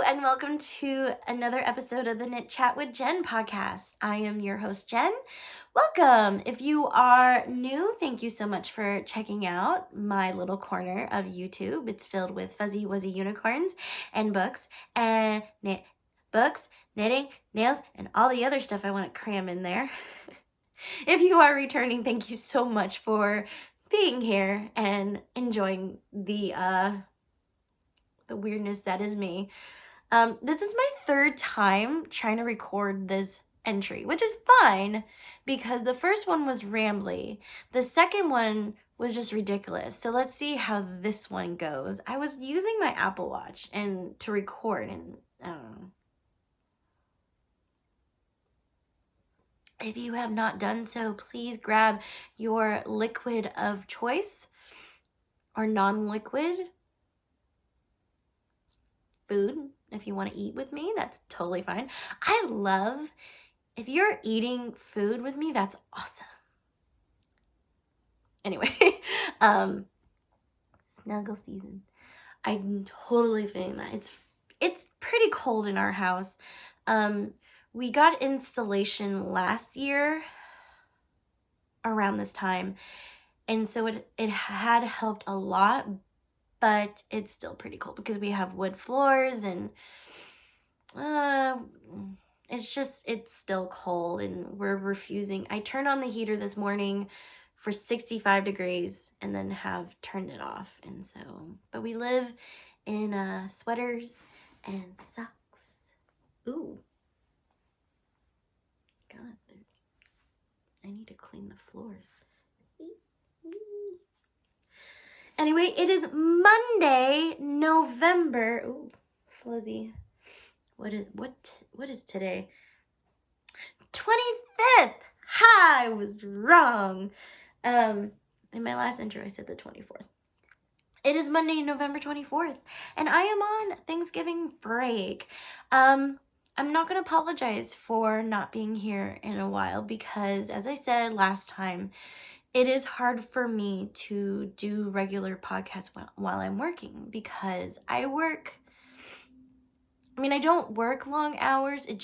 and welcome to another episode of the Knitchat with Jenn podcast. I am your host, Jenn. Welcome. If you are new, thank you so much for checking out my little corner of YouTube. It's filled with fuzzy wuzzy unicorns and books and knitting, nails, and all the other stuff I want to cram in there. If you are returning, thank you so much for being here and enjoying the weirdness that is me. This is my third time trying to record this entry, which is fine because the first one was rambly. The second one was just ridiculous. So let's see how this one goes. I was using my Apple Watch to record, and I don't know. If you have not done so, please grab your liquid of choice or non-liquid food. If you want to eat with me, that's totally fine. I love, if you're eating food with me, that's awesome. Anyway, snuggle season. I'm totally feeling that. It's pretty cold in our house. We got installation last year around this time, and so it had helped a lot, but it's still pretty cold because we have wood floors and it's still cold and we're refusing. I turned on the heater this morning for 65 degrees and then have turned it off. And so, but we live in sweaters and socks. Ooh. God, I need to clean the floors. Anyway, it is Monday, November. Ooh, fuzzy. What is today? 25th. Ha, I was wrong. In my last intro, I said the 24th. It is Monday, November 24th, and I am on Thanksgiving break. I'm not going to apologize for not being here in a while because, as I said last time, it is hard for me to do regular podcasts while I'm working because I don't work long hours. It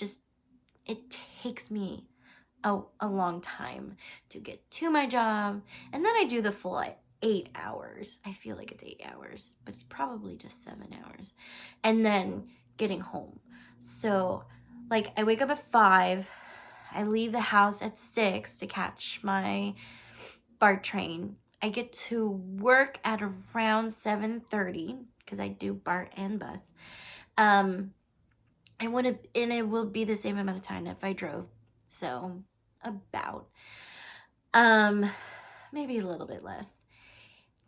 takes me a long time to get to my job. And then I do the full 8 hours. I feel like it's 8 hours, but it's probably just 7 hours. And then getting home. So, like, I wake up at 5. I leave the house at 6 to catch my BART train. I get to work at around 7:30 because I do BART and bus. And it will be the same amount of time if I drove. So about maybe a little bit less,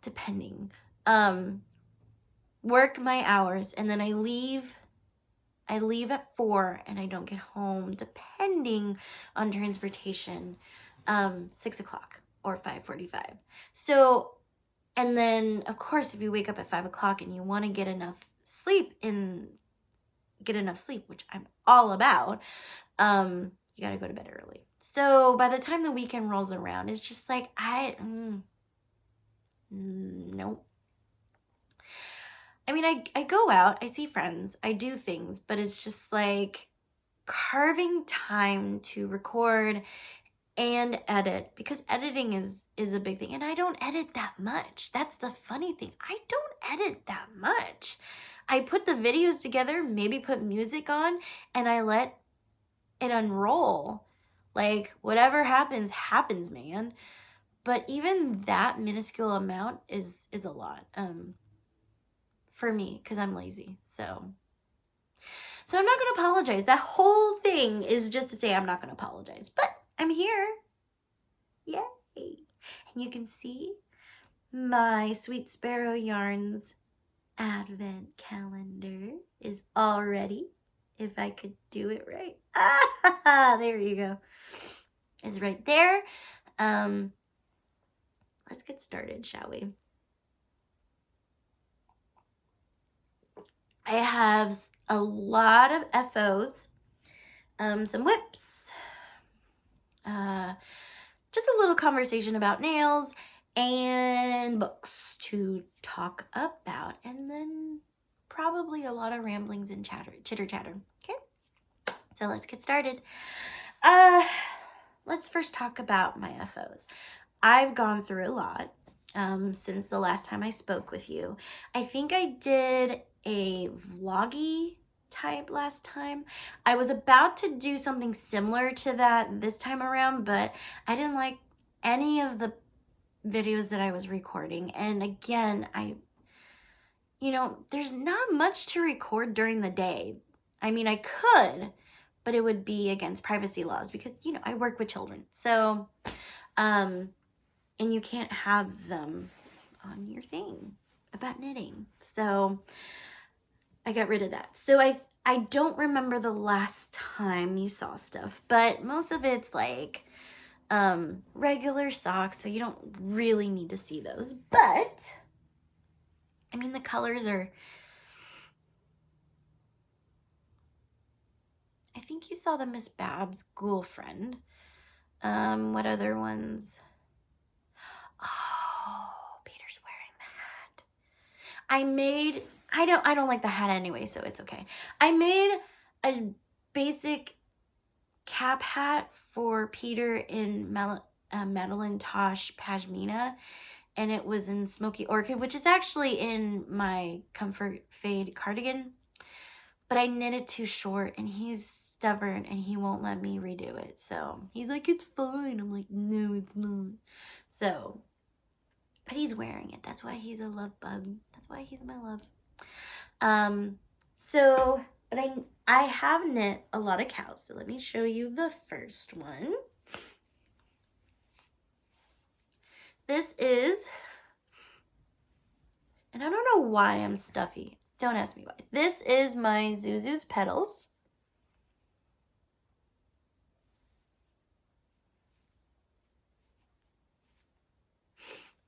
depending. Work my hours and then I leave at 4 and I don't get home, depending on transportation, 6 o'clock or 5:45. So, and then of course if you wake up at 5 o'clock and you want to get enough sleep, which I'm all about, you gotta go to bed early. So by the time the weekend rolls around, it's just like, nope. I mean, I go out, I see friends, I do things, but it's just like carving time to record and edit, because editing is a big thing, and I don't edit that much. That's the funny thing. I don't edit that much. I put the videos together, maybe put music on, and I let it unroll. Like, whatever happens, man. But even that minuscule amount is a lot for me, because I'm lazy. So I'm not going to apologize. That whole thing is just to say I'm not going to apologize. But I'm here. Yay. And you can see my Sweet Sparrow Yarns advent calendar is all ready. If I could do it right. There you go. It's right there. Let's get started, shall we? I have a lot of FOs, some whips, just a little conversation about nails and books to talk about, and then probably a lot of ramblings and chitter chatter. Okay, so let's get started. Let's first talk about my FOs. I've gone through a lot since the last time I spoke with you. I think I did a vloggy type last time. I was about to do something similar to that this time around, but I didn't like any of the videos that I was recording. And again, there's not much to record during the day. I mean, I could, but it would be against privacy laws because, I work with children. So, and you can't have them on your thing about knitting. So I got rid of that. So I don't remember the last time you saw stuff, but most of it's like regular socks, so you don't really need to see those. But I mean, the colors are, I think you saw the Miss Babs Ghoul Friend. What other ones? Oh, Peter's wearing the hat. I don't like the hat anyway, so it's okay. I made a basic cap hat for Peter in Madeline Tosh Pashmina, and it was in Smoky Orchid, which is actually in my Comfort Fade cardigan, but I knit it too short, and he's stubborn, and he won't let me redo it. So he's like, it's fine. I'm like, no, it's not. So, but he's wearing it. That's why he's a love bug. That's why he's my love. But I have knit a lot of cows. So let me show you the first one. This is, and I don't know why I'm stuffy. Don't ask me why. This is my Zuzu's Petals.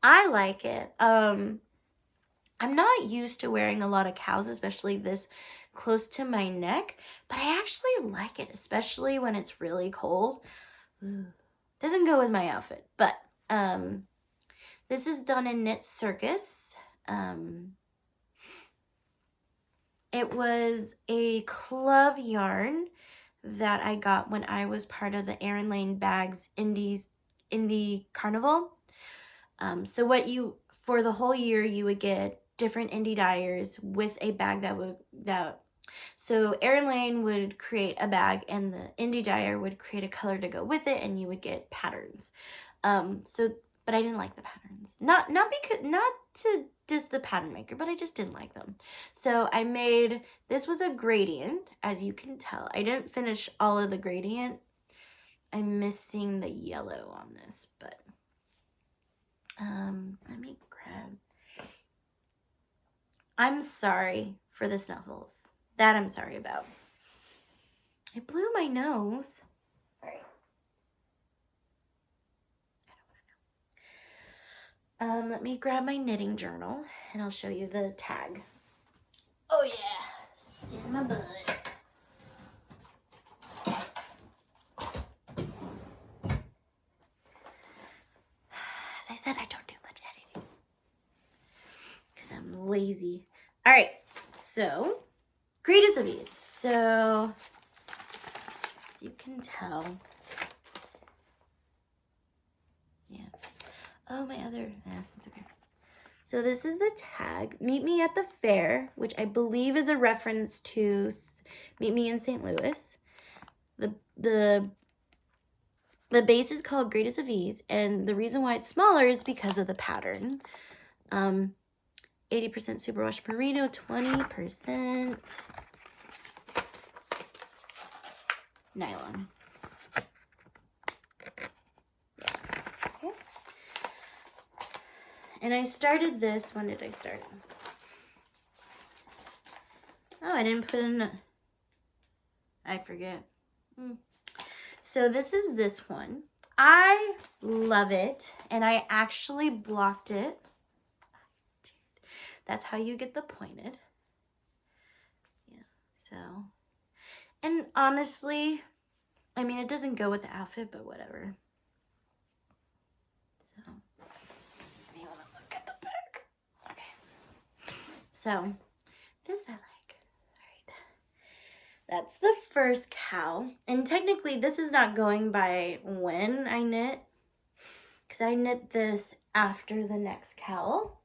I like it. I'm not used to wearing a lot of cows, especially this close to my neck, but I actually like it, especially when it's really cold. Doesn't go with my outfit, but this is done in Knit Circus. It was a club yarn that I got when I was part of the Erin Lane Bags Indie Carnival. So for the whole year, you would get different indie dyers with a bag so Erin Lane would create a bag and the indie dyer would create a color to go with it, and you would get patterns. But I didn't like the patterns. Not to diss the pattern maker, but I just didn't like them. So this was a gradient, as you can tell. I didn't finish all of the gradient. I'm missing the yellow on this, but let me grab. I'm sorry for the snuffles. That I'm sorry about. I blew my nose. All right. I don't want to know. Let me grab my knitting journal and I'll show you the tag. Oh yeah, sit in my butt. As I said, I don't do much editing because I'm lazy. All right, so greatest of ease. So as you can tell, yeah. Oh, my other, it's okay. So this is the tag. Meet me at the fair, which I believe is a reference to Meet Me in St. Louis. The base is called Greatest of Ease, and the reason why it's smaller is because of the pattern. 80% superwash merino, 20% nylon. Okay. And I started this, when did I start? Oh, I didn't put in, I forget. So this is this one. I love it, and I actually blocked it. That's how you get the pointed. Yeah, so. And honestly, I mean, it doesn't go with the outfit, but whatever. So, you want to look at the back. Okay. So, this I like. that's the first cowl. And technically this is not going by when I knit, because I knit this after the next cowl.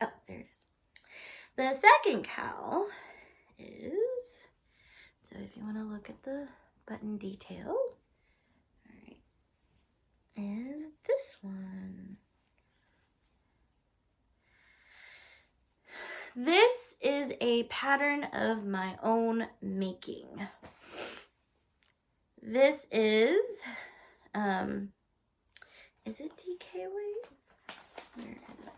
Oh, there it is. The second cowl is, so if you want to look at the button detail, all right, is this one. This is a pattern of my own making. This is it DK weight? Where is it?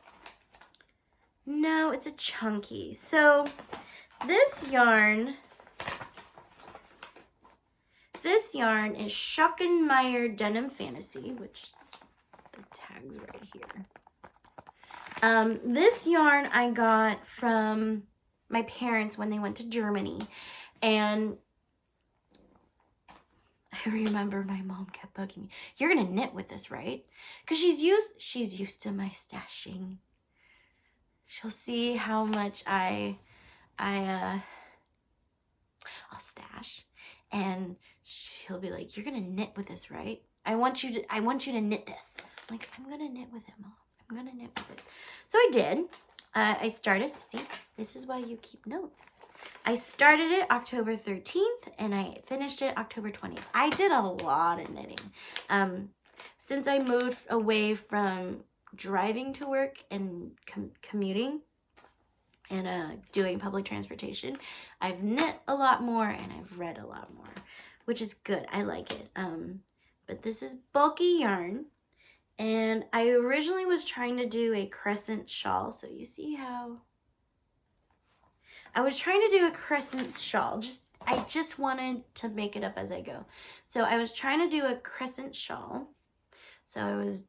No, it's a chunky. So this yarn is Schockenmeyer Denim Fantasy, which the tag's right here. This yarn I got from my parents when they went to Germany, and I remember my mom kept bugging me, "You're gonna knit with this, right?" Because she's used to my stashing. She'll see how much I'll stash, and she'll be like, "You're gonna knit with this, right? I want you to knit this." I'm like, "I'm gonna knit with it, Mom. I'm gonna knit with it." So I did. I started. See, this is why you keep notes. I started it October 13th and I finished it October 20th. I did a lot of knitting. Since I moved away from driving to work and commuting and doing public transportation, I've knit a lot more and I've read a lot more, which is good. I like it. But this is bulky yarn. And I originally was trying to do a crescent shawl. So you see how I was trying to do a crescent shawl. I just wanted to make it up as I go. So I was trying to do a crescent shawl. So I was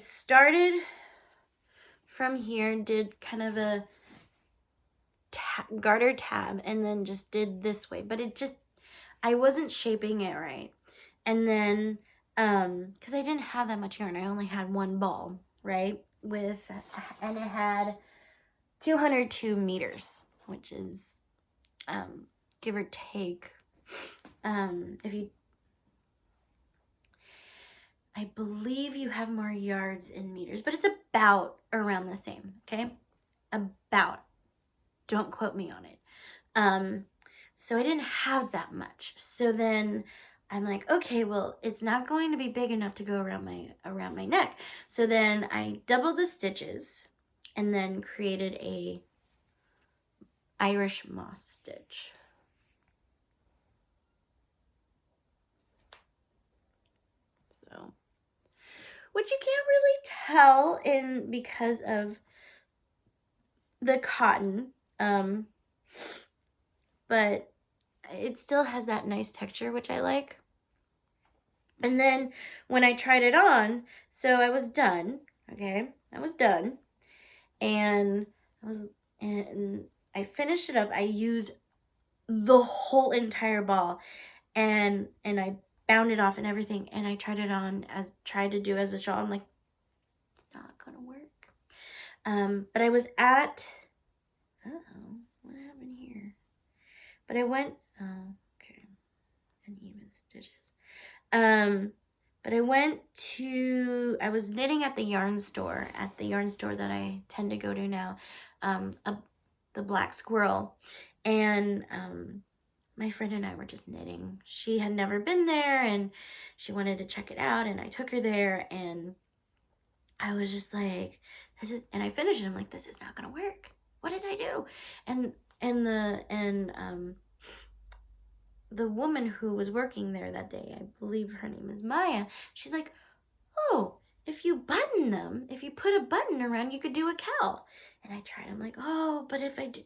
started from here, did kind of a garter tab, and then just did this way, but I wasn't shaping it right. And then because I didn't have that much yarn, I only had one ball, right, and it had 202 meters, which is give or take, I believe you have more yards in meters, but it's about around the same, okay? About. Don't quote me on it. So I didn't have that much. So then I'm like, okay, well, it's not going to be big enough to go around my neck. So then I doubled the stitches and then created a Irish moss stitch. So, which you can't really tell because of the cotton. But it still has that nice texture, which I like. And then when I tried it on, so I was done, okay? I was done. And I finished it up. I used the whole entire ball and I bound it off and everything, and I tried it on tried to do as a shawl. I'm like, it's not gonna work. But I was at what happened here? But I went, okay, uneven stitches. But I was knitting at the yarn store that I tend to go to now, the Black Squirrel, and my friend and I were just knitting. She had never been there and she wanted to check it out, and I took her there, and I was just like, and I finished it. I'm like, this is not gonna work. What did I do? And the woman who was working there that day, I believe her name is Maya, she's like, oh, if you put a button around, you could do a cowl. And I tried. I'm like, oh, but if I do,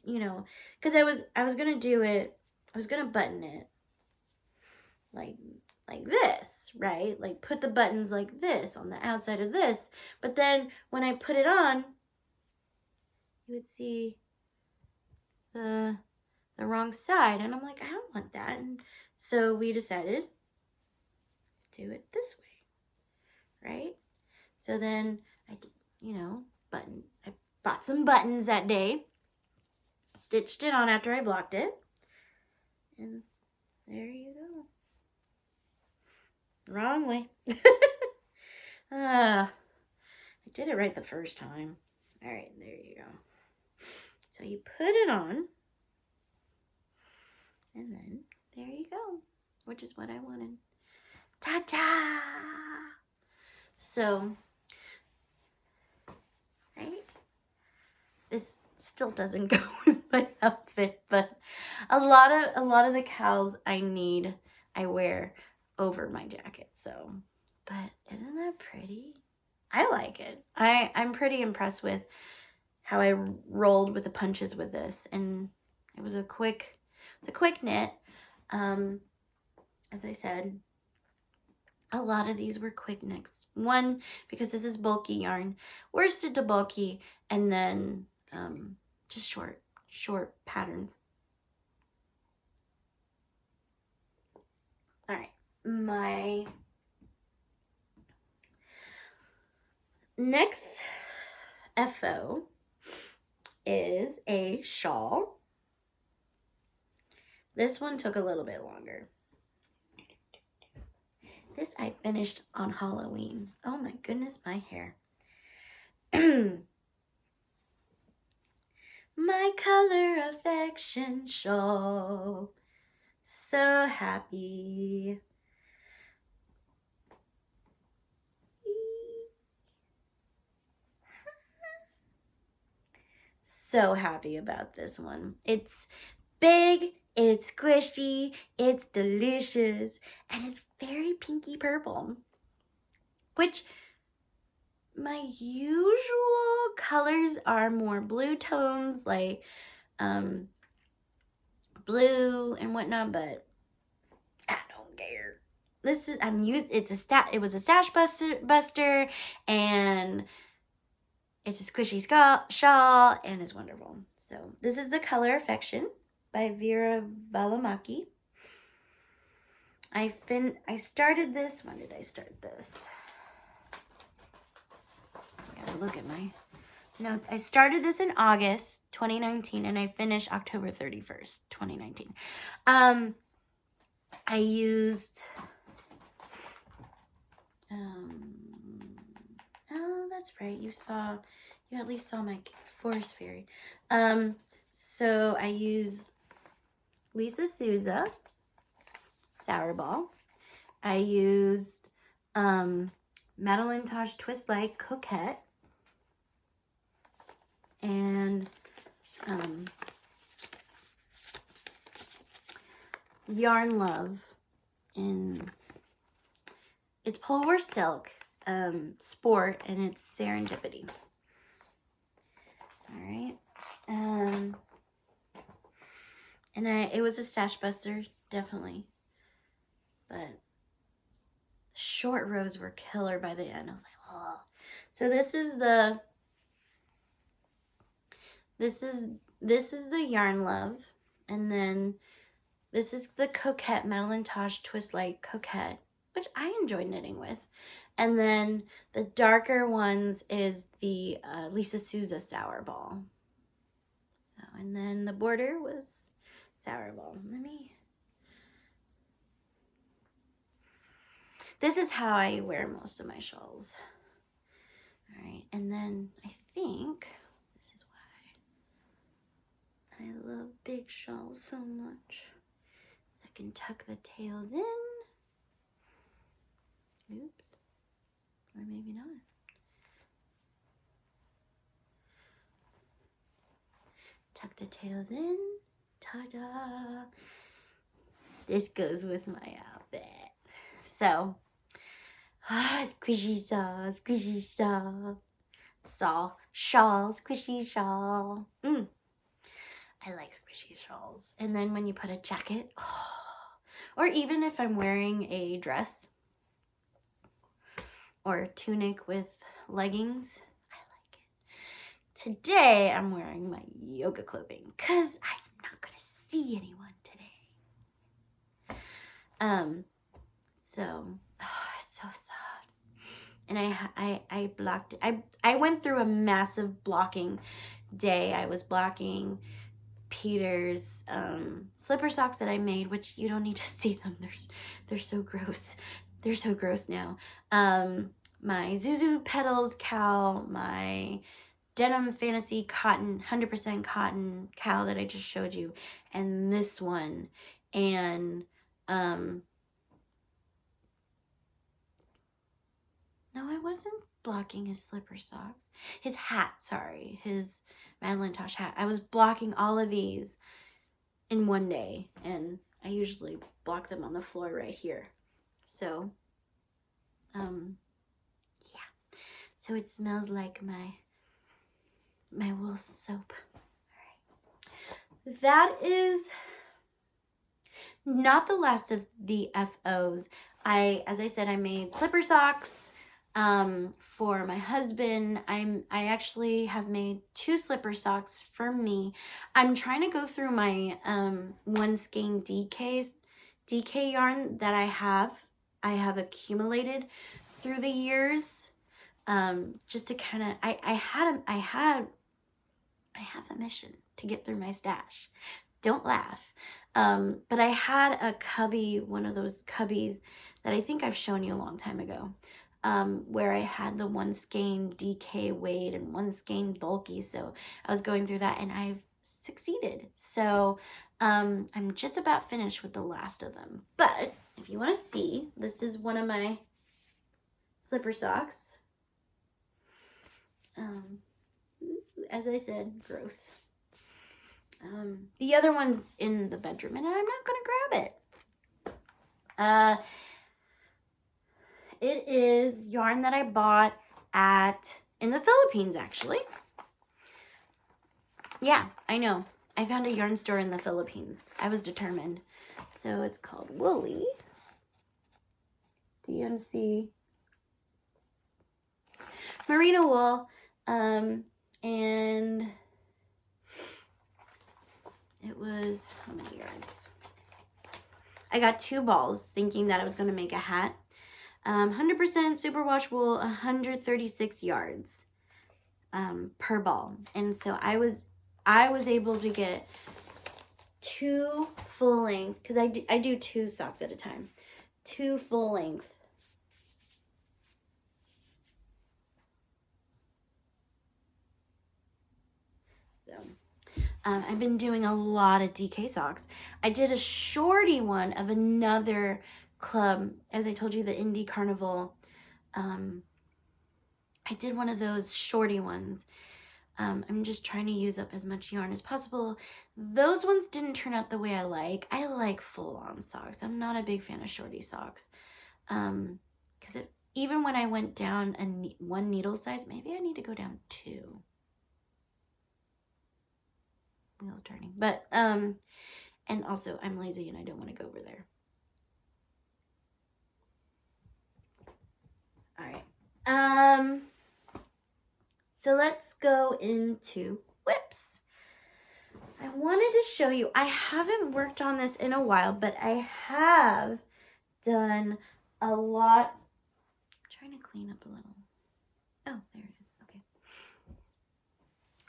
because I was gonna do it. I was gonna button it like this, right? Like put the buttons like this on the outside of this. But then when I put it on, you would see the wrong side, and I'm like, I don't want that. And so we decided to do it this way. right? So then I, I bought some buttons that day, stitched it on after I blocked it, and there you go. Wrong way. I did it right the first time. All right, there you go. So you put it on, and then there you go, which is what I wanted. Ta-ta! So, right? This still doesn't go with my outfit, but a lot of the cowls I wear over my jacket. So, but isn't that pretty? I like it. I'm pretty impressed with how I rolled with the punches with this, and it was a quick knit. As I said, a lot of these were quick knits. One, because this is bulky yarn, worsted to bulky, and then just short patterns. All right, my next FO is a shawl. This one took a little bit longer. This I finished on Halloween. Oh my goodness, my hair. My color affection shawl. So happy. So happy about this one. It's big, it's squishy, it's delicious, and it's very pinky purple. Which my usual colors are more blue tones, like blue and whatnot, but I don't care. This is it was a stash buster, and it's a squishy shawl, and it's wonderful. So this is the color Affection by Veera Valimacki. I started this. When did I start this? I gotta look at my notes. I started this in August 2019, and I finished October 31st, 2019. I used oh, that's right. You at least saw my forest fairy. So I use Lisa Souza Sour Ball. I used Madeline Tosh Twist Light Coquette, and Yarn Love it's Poleware Silk Sport, and it's Serendipity. All right. And it was a stash buster, definitely. But short rows were killer by the end. I was like, oh. So this is the Yarn Love, and then this is the Coquette, Madeline Tosh Twist Light Coquette, which I enjoyed knitting with. And then the darker ones is the Lisa Souza Sour Ball. Oh, and then the border was Sour Ball. This is how I wear most of my shawls. All right, and then I think this is why I love big shawls so much. I can tuck the tails in. Oops. Or maybe not. Tuck the tails in. Ta-da! This goes with my outfit. So, squishy saw, squishy saw. Shawl, squishy shawl. I like squishy shawls. And then when you put a jacket, or even if I'm wearing a dress or a tunic with leggings, I like it. Today, I'm wearing my yoga clothing because I'm not going to see anyone today. So, it's so sad. and I blocked it. I went through a massive blocking day. I was blocking Peter's slipper socks that I made, which you don't need to see them. They're so gross. They're so gross now. My Zuzu Petals cowl, my denim fantasy cotton, 100% cotton cowl that I just showed you, and this one, and no, I wasn't blocking his slipper socks. His hat, sorry, his Madeline Tosh hat. I was blocking all of these in one day, and I usually block them on the floor right here. So, yeah. So it smells like my wool soap. All right. That is not the last of the FOs. As I said, I made slipper socks for my husband. I actually have made 2 slipper socks for me. I'm trying to go through my one skein DK yarn that I have accumulated through the years, just to kind of I have a mission to get through my stash. Don't laugh. But I had a cubby, one of those cubbies that I think I've shown you a long time ago, where I had the one skein DK weight and one skein bulky. So I was going through that and I've succeeded. So I'm just about finished with the last of them. But if you want to see, this is one of my slipper socks. As I said, gross. The other one's in the bedroom and I'm not going to grab it. It is yarn that I bought in the Philippines, actually. Yeah, I know. I found a yarn store in the Philippines. I was determined. So it's called Woolly. DMC. Merino wool. And it was, how many yards? I got 2 balls thinking that I was going to make a hat. 100% superwash wool, 136 yards per ball. And so I was able to get 2 full length, because I do 2 socks at a time. 2 full length. So I've been doing a lot of DK socks. I did a shorty one of another club, as I told you, the Indie Carnival. I did one of those shorty ones. I'm just trying to use up as much yarn as possible. Those ones didn't turn out the way I like. I like full-on socks. I'm not a big fan of shorty socks. Because even when I went down one needle size, maybe I need to go down 2. Wheel turning. But, and also I'm lazy and I don't want to go over there. All right. So let's go into whips. I wanted to show you, I haven't worked on this in a while, but I have done a lot. I'm trying to clean up a little. Oh, there it is. Okay.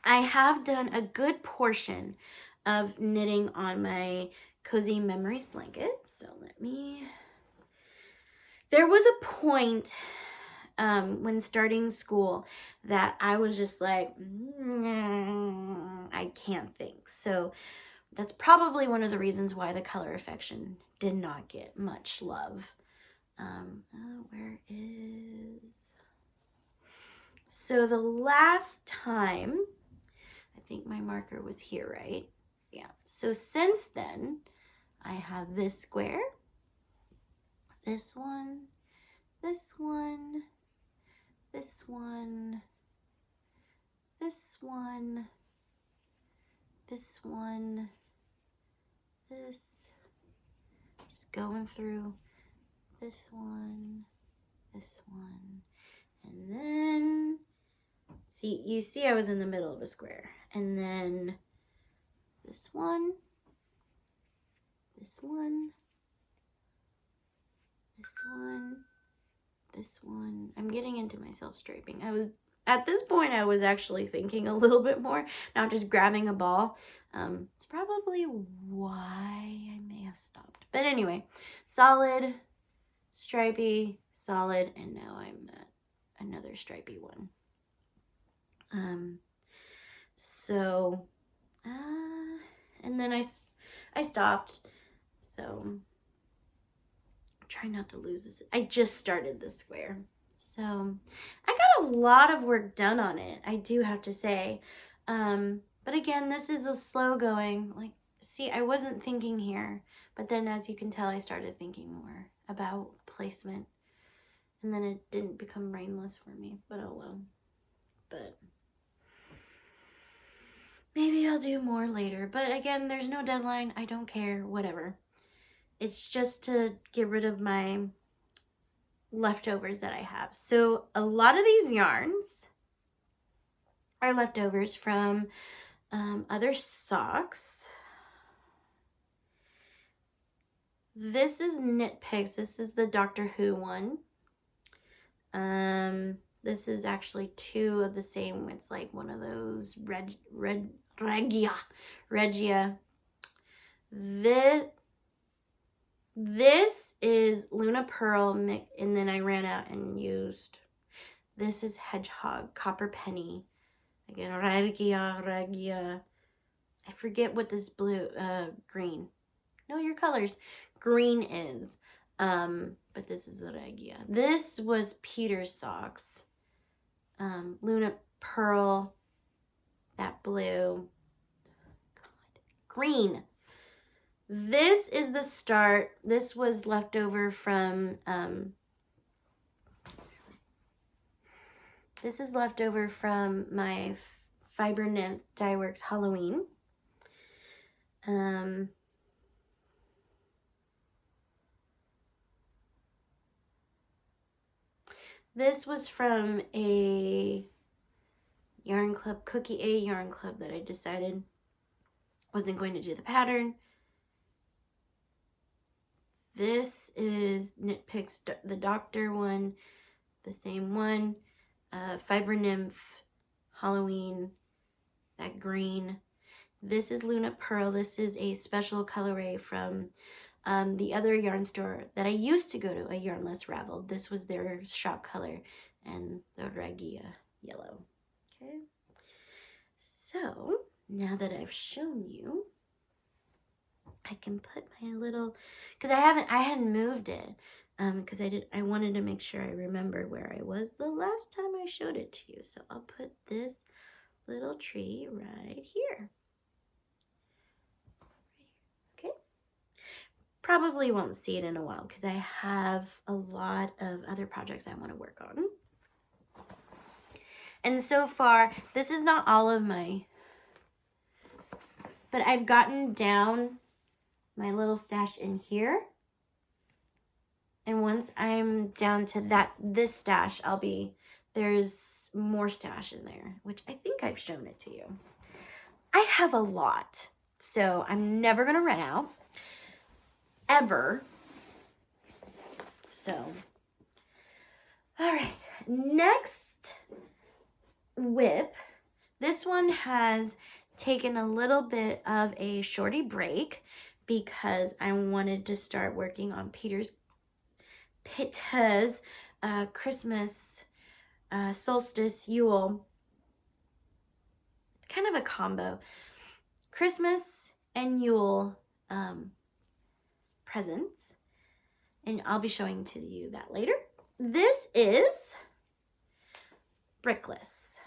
I have done a good portion of knitting on my Cozy Memories blanket. So there was a point when starting school that I was just like, I can't think. So that's probably one of the reasons why the color affection did not get much love. Where is... So the last time, I think my marker was here, right? Yeah. So since then, I have this square, this one, this one, this one, this one, this one, this, just going through this one, and then, you see I was in the middle of a square, and then this one, this one, this one, this one. I'm getting into my self-striping. At this point, I was actually thinking a little bit more, not just grabbing a ball. It's probably why I may have stopped. But anyway, solid, stripey, solid, and now I'm at another stripey one. So, and then I stopped. So, try not to lose this. I just started this square. So, I got a lot of work done on it, I do have to say. But again, this is a slow going. Like, see, I wasn't thinking here. But then, as you can tell, I started thinking more about placement. And then it didn't become rainless for me. But oh well. But maybe I'll do more later. But again, there's no deadline. I don't care. Whatever. It's just to get rid of my leftovers that I have. So a lot of these yarns are leftovers from other socks. This is Knit Picks. This is the Doctor Who one. This is actually two of the same. It's like one of those Regia. This is Luna Pearl, and then I ran out and used. This is Hedgehog, Copper Penny. Again, Regia. I forget what this blue, green. Know your colors. Green is. But this is the Regia. This was Peter's socks. Luna Pearl. That blue. God. Green. This is the start. This was left over from, this is left over from my Fiber Nymph Dye Works Halloween. This was from a yarn club, Cookie A yarn club that I decided wasn't going to do the pattern. This is Knit Picks, the Doctor one, the same one. Fiber Nymph, Halloween, that green. This is Luna Pearl. This is a special colorway from the other yarn store that I used to go to, a Yarnless Ravel. This was their shop color, and the Regia yellow. Okay. So, now that I've shown you, I can put my little, because I hadn't moved it, because I wanted to make sure I remembered where I was the last time I showed it to you. So I'll put this little tree right here. Okay. Probably won't see it in a while because I have a lot of other projects I want to work on. And so far, this is not all of my, but I've gotten down my little stash in here. And once I'm down to this stash, there's more stash in there, which I think I've shown it to you. I have a lot, so I'm never gonna run out, ever. So, all right, next whip. This one has taken a little bit of a shorty break because I wanted to start working on Peters Christmas, solstice, Yule. Kind of a combo. Christmas and Yule presents. And I'll be showing to you that later. This is Brickless.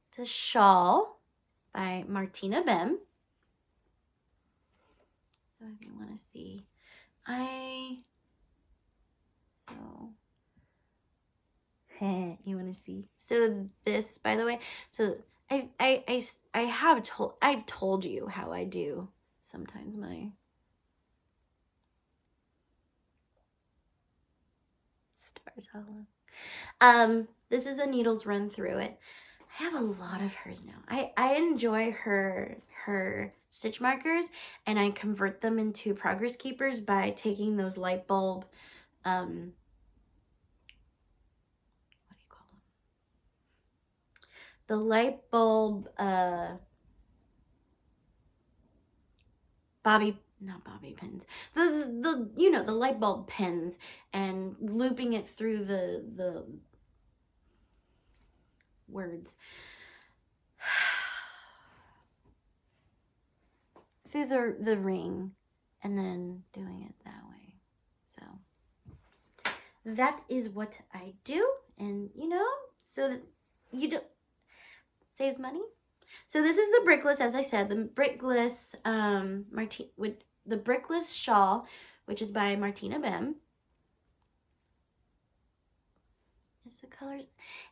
It's a shawl by Martina Behm. So if you want to see, you want to see. So this, by the way, so I've told you how I do sometimes my stars hollow. This is a needles run through it. I have a lot of hers now. I enjoy her stitch markers, and I convert them into progress keepers by taking those light bulb what do you call them? The light bulb, not bobby pins. The you know, the light bulb pins, and looping it through the words. Through the ring, and then doing it that way. So that is what I do, and you know, so that you don't saves money. So this is the Brickless, as I said, the Brickless with the Brickless shawl, which is by Martina Behm. Is the colors?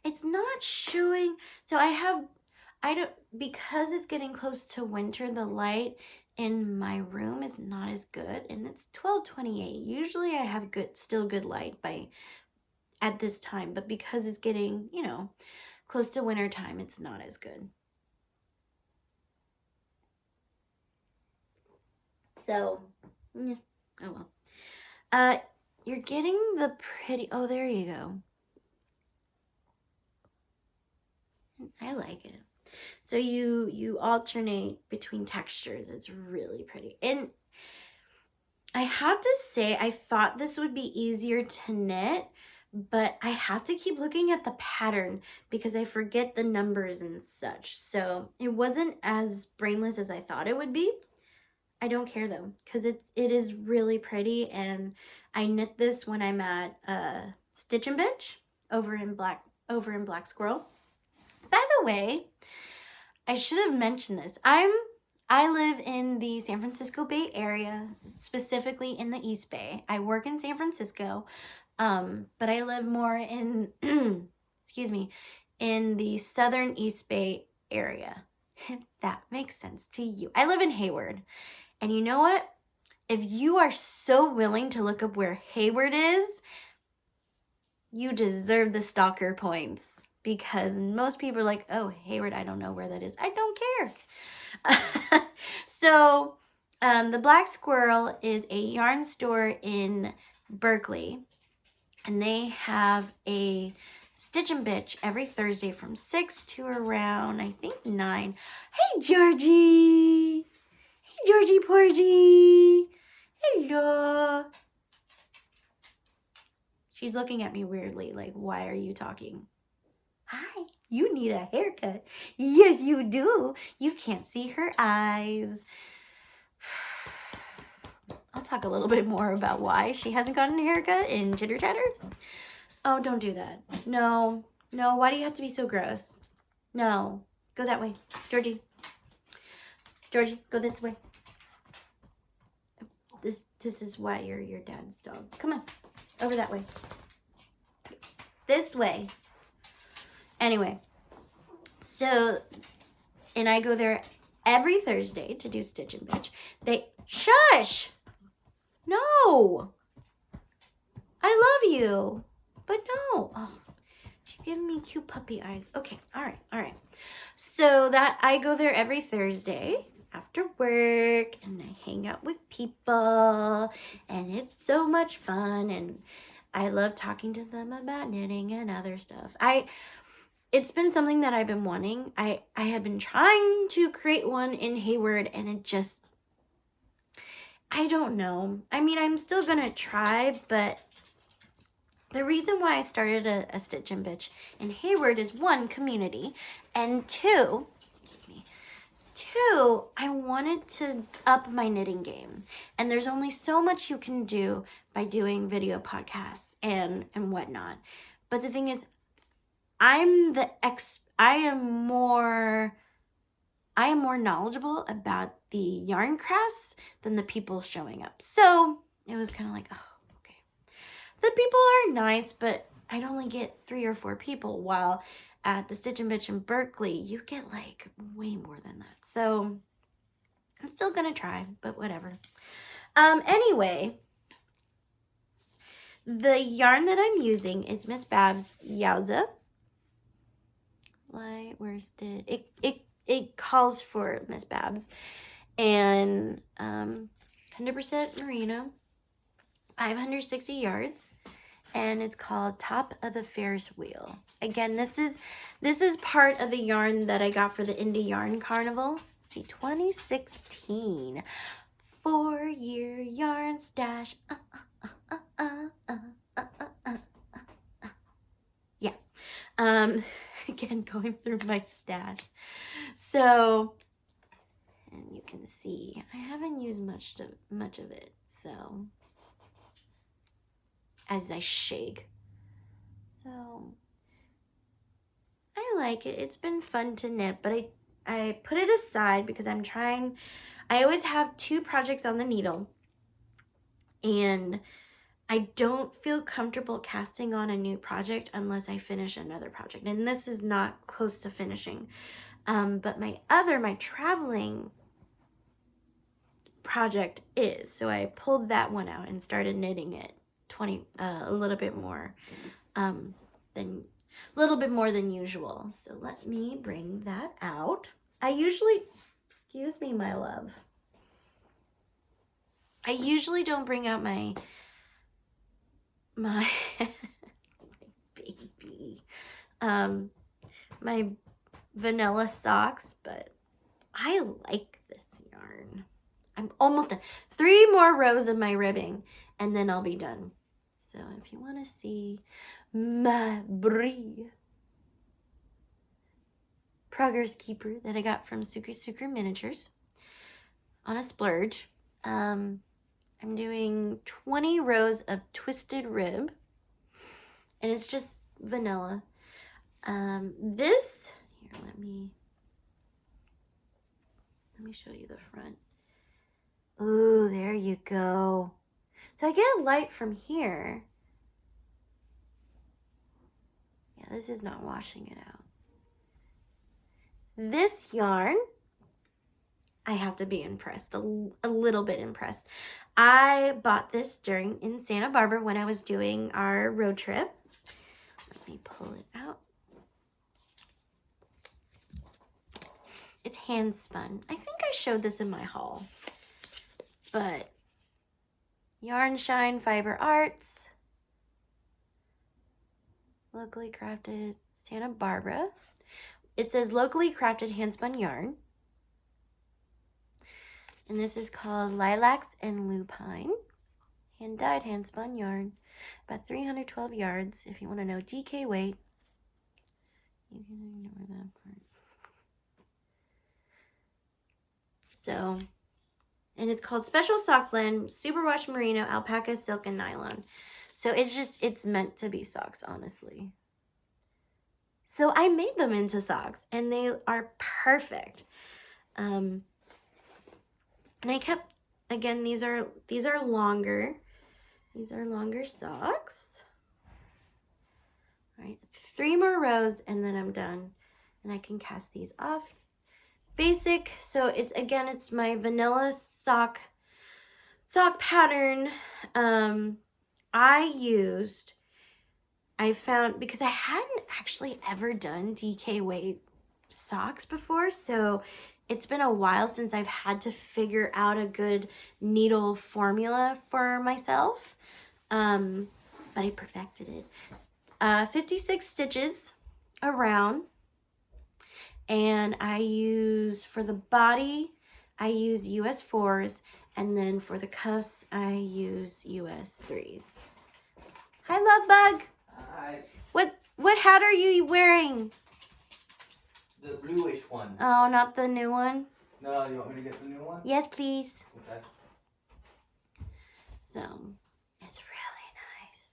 It's not showing. So because it's getting close to winter, the light in my room is not as good, and it's 12:28. Usually I have still good light at this time, but because it's getting, you know, close to winter time, it's not as good. So, yeah, oh well. You're getting the pretty, oh, there you go. I like it. So you alternate between textures. It's really pretty. And I have to say, I thought this would be easier to knit, but I have to keep looking at the pattern because I forget the numbers and such. So it wasn't as brainless as I thought it would be. I don't care though, because it is really pretty, and I knit this when I'm at Stitch and Bitch over in Black Squirrel. By the way, I should have mentioned this. I live in the San Francisco Bay Area, specifically in the East Bay. I work in San Francisco, but I live more in excuse me, in the southern East Bay area. If that makes sense to you. I live in Hayward. And you know what? If you are so willing to look up where Hayward is, you deserve the stalker points. Because most people are like, oh, Hayward, I don't know where that is. I don't care. So, the Black Squirrel is a yarn store in Berkeley. And they have a Stitch and Bitch every Thursday from 6 to around, I think, 9. Hey, Georgie! Georgie Porgy! Hello! She's looking at me weirdly, like, why are you talking? Hi, you need a haircut. Yes, you do. You can't see her eyes. I'll talk a little bit more about why she hasn't gotten a haircut in Chitter Chatter. Oh, don't do that. No, why do you have to be so gross? No, go that way. Georgie, go this way. This is why you're your dad's dog. Come on, over that way. This way. Anyway, so, and I go there every Thursday to do Stitch and Bitch. Shush! No! I love you, but no. Oh, she's giving me cute puppy eyes. Okay, all right. So that I go there every Thursday after work, and I hang out with people, and it's so much fun, and I love talking to them about knitting and other stuff. It's been something that I've been wanting. I have been trying to create one in Hayward, and it just, I don't know. I mean, I'm still gonna try, but the reason why I started a Stitch and Bitch in Hayward is, one, community, and two, I wanted to up my knitting game. And there's only so much you can do by doing video podcasts and whatnot. But the thing is, I am more knowledgeable about the yarn crafts than the people showing up. So it was kind of like, oh, okay. The people are nice, but I'd only get 3 or 4 people, while at the Stitch and Bitch in Berkeley, you get like way more than that. So I'm still gonna try, but whatever. Anyway, the yarn that I'm using is Miss Babs Yowza. Where's it calls for Miss Babs, and 100% merino, 560 yards. and it's called Top of the Ferris Wheel. Again, this is part of the yarn that I got for the Indie Yarn Carnival. See, 2016 4-year yarn stash. Yeah. Again, going through my stash. So, and you can see I haven't used much of it. So, as I shake. So, I like it. It's been fun to knit, but I put it aside because I always have 2 projects on the needle, and I don't feel comfortable casting on a new project unless I finish another project, and this is not close to finishing. But my traveling project is, so I pulled that one out and started knitting it a little bit more than usual. So let me bring that out. Excuse me, my love. I usually don't bring out my baby, my vanilla socks, but I like this yarn. I'm almost done. 3 more rows of my ribbing, and then I'll be done. So if you want to see my Brie Progress Keeper that I got from Sucre Miniatures on a splurge, I'm doing 20 rows of twisted rib, and it's just vanilla. Here, let me show you the front. Ooh, there you go. So I get light from here. Yeah, this is not washing it out. This yarn, I have to be impressed, a little bit impressed. I bought this in Santa Barbara when I was doing our road trip. Let me pull it out. It's hand spun. I think I showed this in my haul. But Yarn Shine Fiber Arts, locally crafted Santa Barbara. It says locally crafted hand spun yarn. And this is called Lilacs and Lupine. Hand dyed, hand spun yarn. About 312 yards. If you want to know DK weight, you can ignore that part. So, and it's called Special Sock Blend, Superwash Merino, Alpaca, Silk, and Nylon. So it's meant to be socks, honestly. So I made them into socks, and they are perfect. And I kept, again, these are longer. These are longer socks. All right, 3 more rows, and then I'm done. And I can cast these off. Basic, so it's my vanilla sock pattern. I found, because I hadn't actually ever done DK weight socks before, so it's been a while since I've had to figure out a good needle formula for myself, but I perfected it. 56 stitches around. And for the body, I use US 4s, and then for the cuffs, I use US 3s. Hi, Love Bug. Hi. What hat are you wearing? The bluish one. Oh, not the new one? No, you want me to get the new one? Yes, please. Okay. So, it's really nice.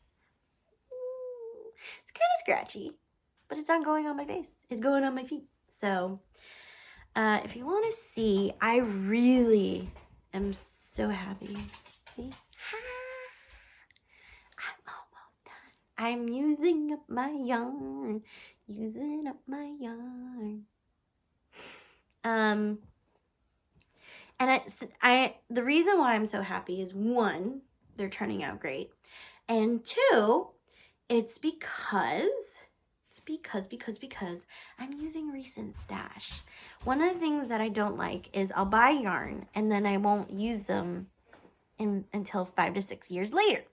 Ooh. It's kind of scratchy, but it's not going on my face. It's going on my feet. So, if you want to see, I really am so happy. See? I'm almost done. I'm using up my yarn. Using up my yarn. And the reason why I'm so happy is, 1, they're turning out great. And 2, it's because I'm using recent stash. One of the things that I don't like is I'll buy yarn and then I won't use them until 5 to 6 years later.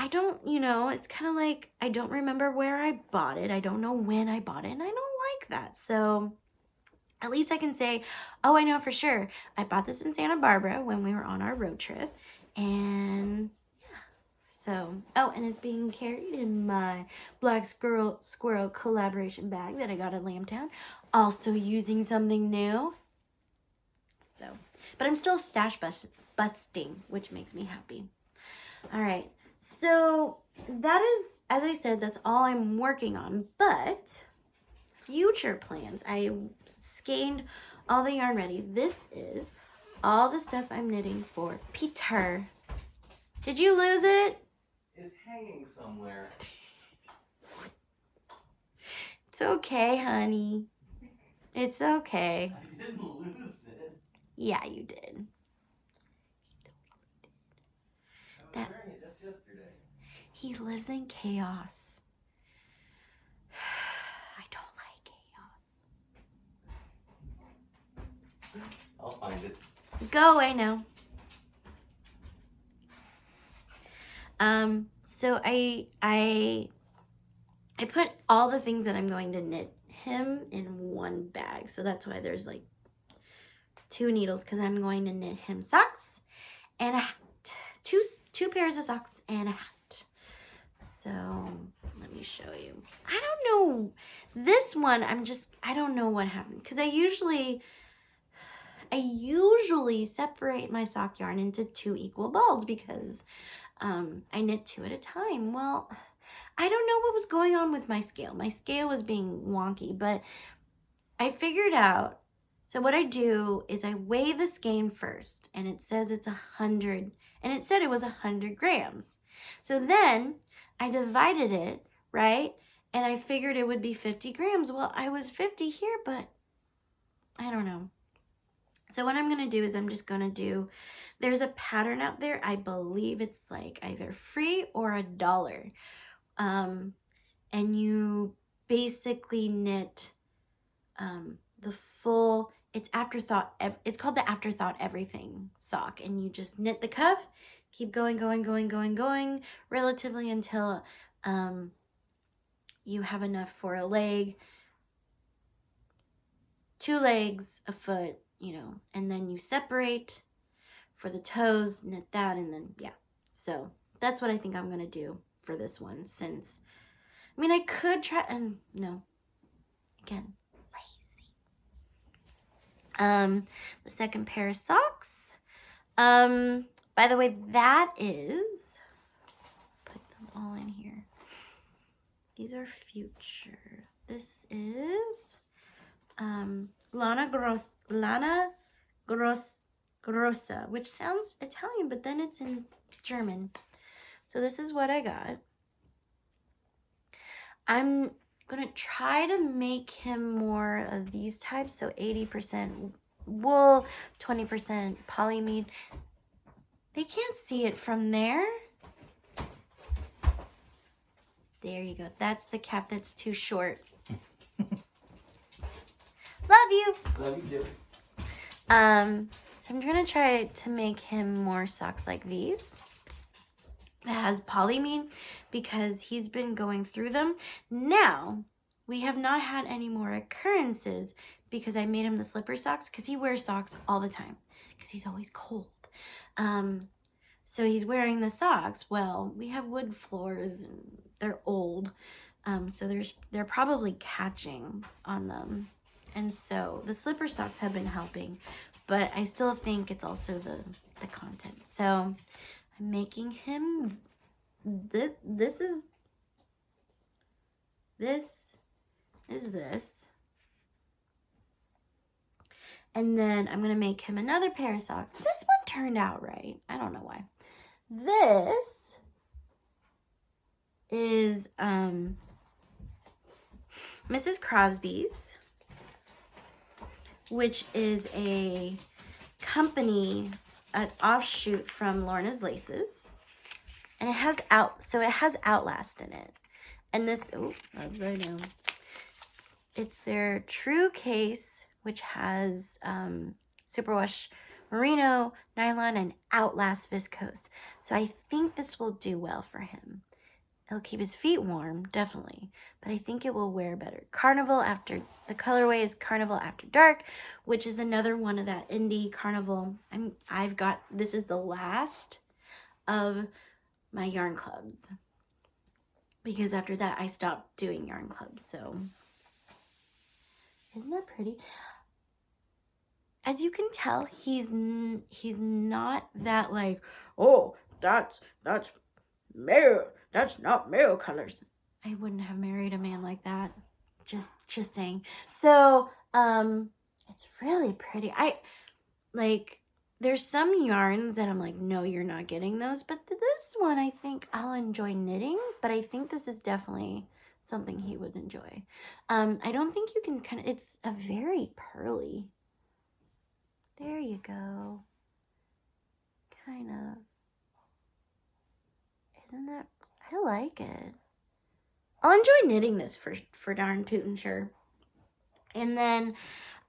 I don't, you know, it's kind of like I don't remember where I bought it. I don't know when I bought it, and I don't like that. So at least I can say, oh, I know for sure. I bought this in Santa Barbara when we were on our road trip. And yeah, so, oh, and it's being carried in my Black Squirrel collaboration bag that I got at Lambtown. Also using something new. So, but I'm still stash busting, which makes me happy. All right. So that is, as I said, that's all I'm working on. But future plans, I scanned all the yarn ready. This is all the stuff I'm knitting for Peter. Did you lose it? It's hanging somewhere. It's okay, honey. It's okay. I didn't lose it. Yeah, you did. I was wearing it just yesterday. He lives in chaos. I don't like chaos. I'll find it. Go away now. So I put all the things that I'm going to knit him in one bag. So that's why there's like 2 needles, because I'm going to knit him socks and a hat. Two pairs of socks and a hat. So let me show you. I don't know. This one, I don't know what happened, because I usually separate my sock yarn into 2 equal balls, because I knit 2 at a time. Well, I don't know what was going on with my scale. My scale was being wonky, but I figured out. So what I do is I weigh the skein first, and it says it's 100, and it said it was 100 grams. So then I divided it, right? And I figured it would be 50 grams. Well, I was 50 here, but I don't know. So what I'm going to do is I'm just going to do, there's a pattern out there. I believe it's like either free or $1. And you basically knit the full, it's afterthought, it's called the Afterthought Everything sock. And you just knit the cuff, keep going, relatively until you have enough for a leg, 2 legs, a foot, you know, and then you separate for the toes, knit that, and then, yeah. So that's what I think I'm going to do for this one, since, I mean, I could try, and no, again, lazy. The second pair of socks, by the way, that is, put them all in here. These are future. This is, Lana Grossa, which sounds Italian, but then it's in German. So this is what I got. I'm going to try to make him more of these types. So 80% wool, 20% polyamide. They can't see it from there. There you go. That's the cap that's too short. Love you. Love you too. I'm going to try to make him more socks like these. That has polyamide, because he's been going through them. Now, we have not had any more occurrences because I made him the slipper socks, because he wears socks all the time because he's always cold. So he's wearing the socks. Well, we have wood floors and they're old. So they're probably catching on them. And so the slipper socks have been helping, but I still think it's also the content. So I'm making him, this is this. And then I'm going to make him another pair of socks. This one turned out right. I don't know why. This is Mrs. Crosby's, which is a company, an offshoot from Lorna's Laces. And it has Outlast in it. And this, oh, upside down. It's their True Case, which has superwash merino, nylon, and Outlast viscose. So I think this will do well for him. It'll keep his feet warm, definitely, but I think it will wear better. The colorway is Carnival After Dark, which is another one of that indie carnival. This is the last of my yarn clubs, because after that I stopped doing yarn clubs. So isn't that pretty? As you can tell, he's not that like, oh, that's male, that's not male colors. I wouldn't have married a man like that. Just saying. So, it's really pretty. There's some yarns that I'm like, no, you're not getting those. But this one, I think I'll enjoy knitting. But I think this is definitely something he would enjoy. I don't think you can it's a very pearly. There you go. Kind of. Isn't that, I like it. I'll enjoy knitting this for darn tootin' sure. And then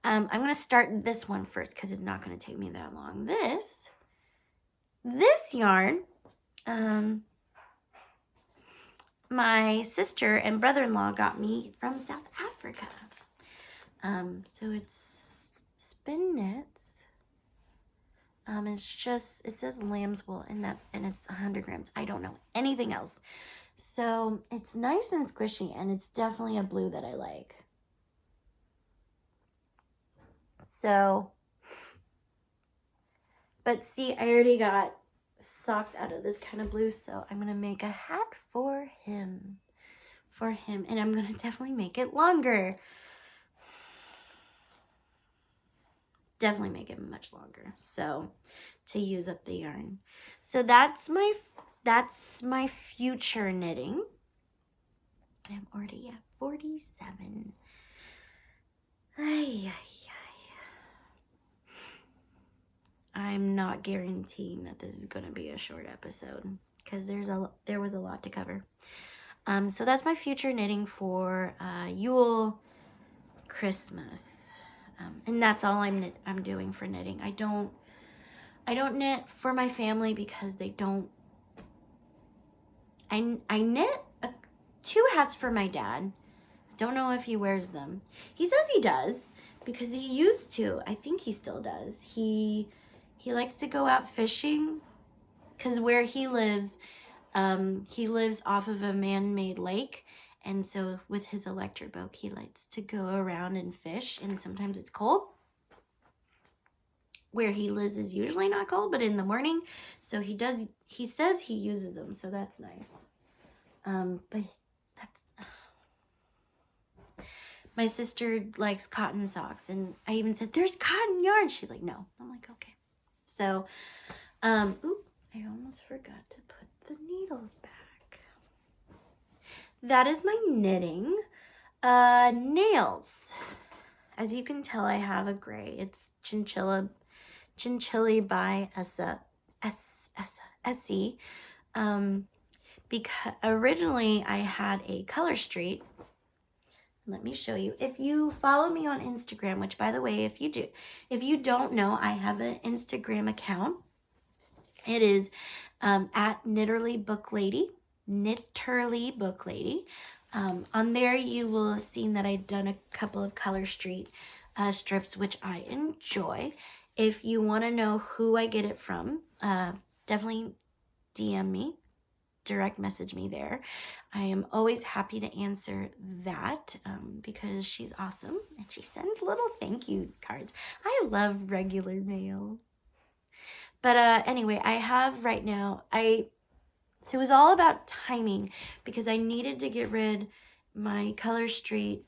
I'm going to start this one first because it's not going to take me that long. This yarn, my sister and brother-in-law got me from South Africa. So it's Spin Knits. It says lamb's wool and it's 100 grams. I don't know anything else. So it's nice and squishy, and it's definitely a blue that I like. So, but see, I already got socks out of this kind of blue, so I'm going to make a hat for him. And I'm going to definitely make it longer. Definitely make it much longer, so to use up the yarn. So that's my future knitting. I'm already at 47. I'm not guaranteeing that this is going to be a short episode because there was a lot to cover. So that's my future knitting for Yule, Christmas. And that's all I'm doing for knitting. I don't knit for my family because they don't. I knit 2 hats for my dad. I don't know if he wears them. He says he does because he used to. I think he still does. He likes to go out fishing because where he lives off of a man-made lake. And so with his electric boat, he likes to go around and fish, and sometimes it's cold. Where he lives is usually not cold, but in the morning. So he says he uses them, so that's nice. But my sister likes cotton socks, and I even said, there's cotton yarn. She's like, no. I'm like, okay. So, I almost forgot to put the needles back. That is my knitting. Nails. As you can tell, I have a gray. It's Chinchilla by Essie. Because originally I had a color street. Let me show you. If you follow me on Instagram, which by the way, if you don't know, I have an Instagram account. It is at Knitterly Book Lady. On there you will have seen that I've done a couple of color street strips, which I enjoy. If you want to know who I get it from, definitely DM me, direct message me there. I am always happy to answer that because she's awesome and she sends little thank you cards. I love regular mail. But anyway, I have right now, so it was all about timing because I needed to get rid, my color street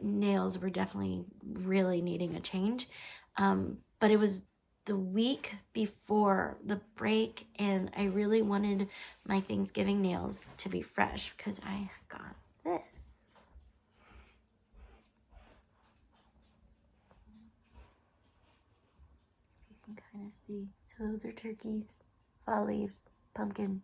nails were definitely really needing a change. But it was the week before the break and I really wanted my Thanksgiving nails to be fresh because I got this. You can kind of see. So those are turkeys, fall leaves, pumpkin.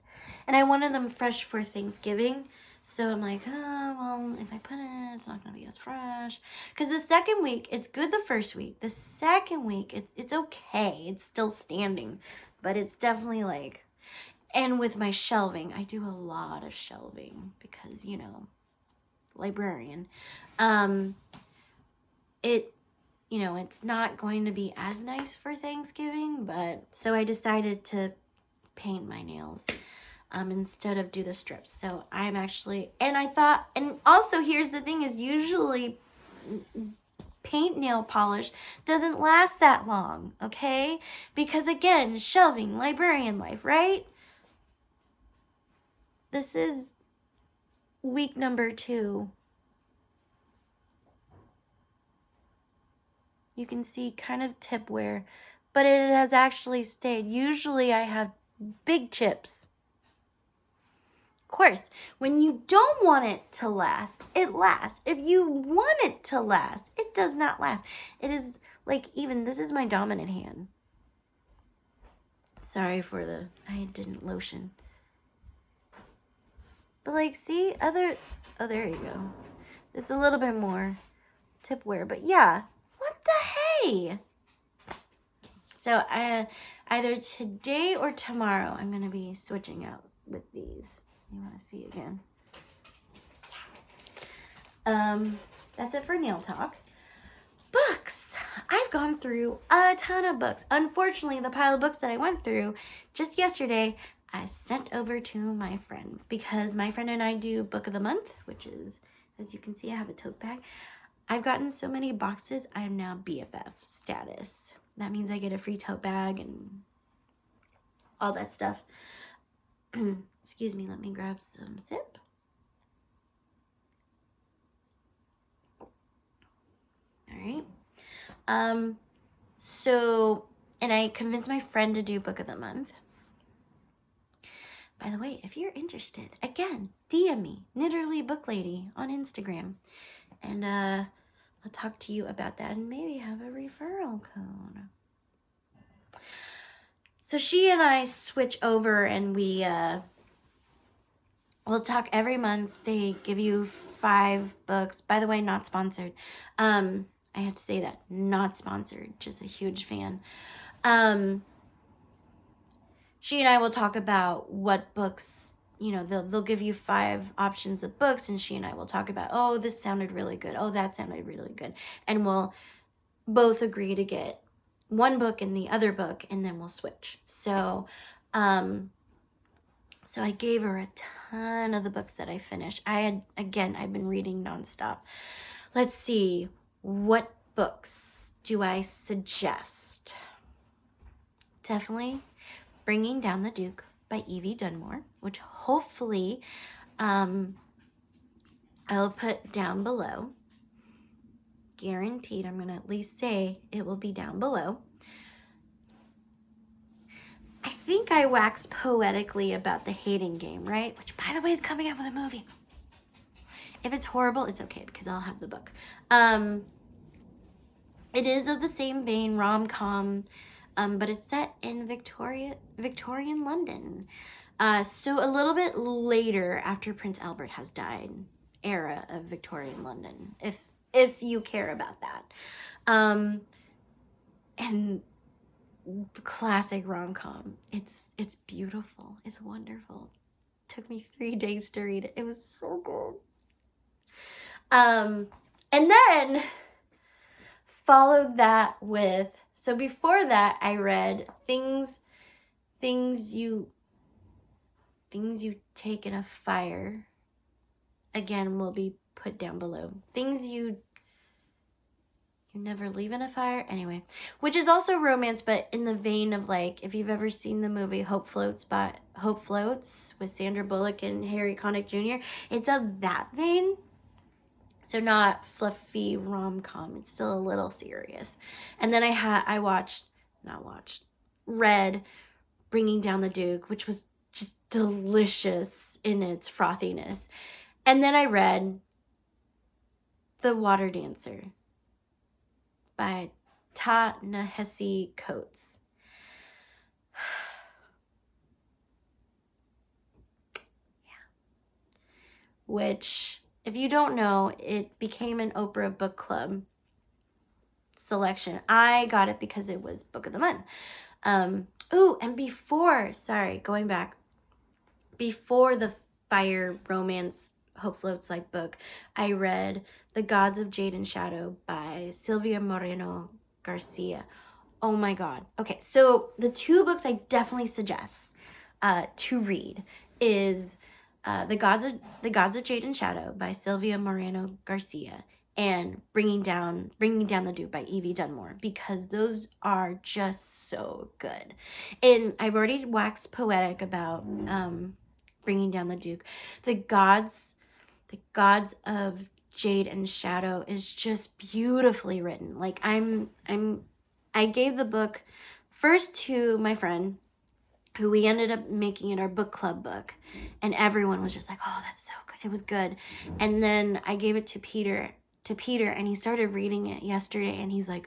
And I wanted them fresh for Thanksgiving. So I'm like, oh, well, if I put it, it's not going to be as fresh. Because the second week, it's good the first week. The second week, it's okay. It's still standing. But it's definitely like... And with my shelving, I do a lot of shelving. Because, you know, librarian. You know, it's not going to be as nice for Thanksgiving. But so I decided to paint my nails. Instead of do the strips. So I'm actually, and I thought, and also here's the thing is usually paint nail polish doesn't last that long, okay? Because again, shelving, librarian life, right? This is week number 2. You can see kind of tip wear, but it has actually stayed. Usually I have big chips. Of course, when you don't want it to last, it lasts. If you want it to last, it does not last. It is like, even this is my dominant hand. Sorry for I didn't lotion. But like, see, oh, there you go. It's a little bit more tip wear, but yeah, what the hey? So either today or tomorrow, I'm going to be switching out with these. You want to see again. That's it for nail talk. Books. I've gone through a ton of books. Unfortunately, the pile of books that I went through just yesterday, I sent over to my friend because my friend and I do book of the month, which is, as you can see, I have a tote bag. I've gotten so many boxes, I am now BFF status. That means I get a free tote bag and all that stuff. Excuse me, let me grab some sip. All right. So, and I convinced my friend to do book of the month. By the way, if you're interested, again, DM me, Knitterly Book Lady on Instagram. And I'll talk to you about that and maybe have a referral code. So she and I switch over and we'll talk every month. They give you 5 books. By the way, not sponsored. I have to say that. Not sponsored. Just a huge fan. She and I will talk about what books, you know, they'll give you 5 options of books, and she and I will talk about, oh, this sounded really good. Oh, that sounded really good. And we'll both agree to get one book and the other book, and then we'll switch. So I gave her a ton of the books that I finished. I've been reading nonstop. Let's see, what books do I suggest? Definitely Bringing Down the Duke by Evie Dunmore, which hopefully I'll put down below. Guaranteed, I'm going to at least say it will be down below. I think I waxed poetically about The Hating Game, right? Which, by the way, is coming out with a movie. If it's horrible, it's okay because I'll have the book. It is of the same vein, rom-com, but it's set in Victorian London. So a little bit later after Prince Albert has died, era of Victorian London, if you care about that. And classic rom-com. It's beautiful. It's wonderful. It took me 3 days to read it. It was so good. And then followed that with, so before that I read things you take in a fire. Again, will be put down below. Things you never leave in a fire. Anyway, which is also romance, but in the vein of, like, if you've ever seen the movie Hope Floats with Sandra Bullock and Harry Connick Jr., it's of that vein. So not fluffy rom-com. It's still a little serious. And then read Bringing Down the Duke, which was just delicious in its frothiness. And then I read The Water Dancer by Ta-Nehisi Coates. Yeah. which, if you don't know, it became an Oprah book club selection. I got it because it was book of the month. Ooh, and going back, before the fire romance Hope Floats Like book, I read The Gods of Jade and Shadow by Silvia Moreno-Garcia. Oh my god. Okay, so the two books I definitely suggest to read is the Gods of Jade and Shadow by Silvia Moreno-Garcia and Bringing Down the Duke by Evie Dunmore, because those are just so good. And I've already waxed poetic about Bringing Down the Duke. The Gods of Jade and Shadow is just beautifully written. Like I gave the book first to my friend, who we ended up making it our book club book, and everyone was just like, oh, that's so good, it was good. And then I gave it to Peter, and he started reading it yesterday, and he's like,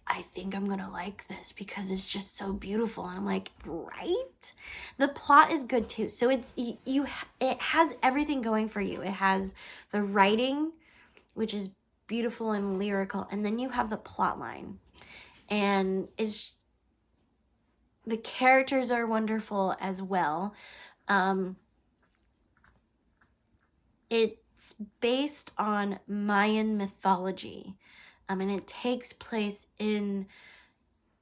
I think I'm gonna like this because it's just so beautiful. And I'm like, right? The plot is good too. So it has everything going for you. It has the writing, which is beautiful and lyrical, and then you have the plot line. And the characters are wonderful as well. It's based on Mayan mythology, and it takes place in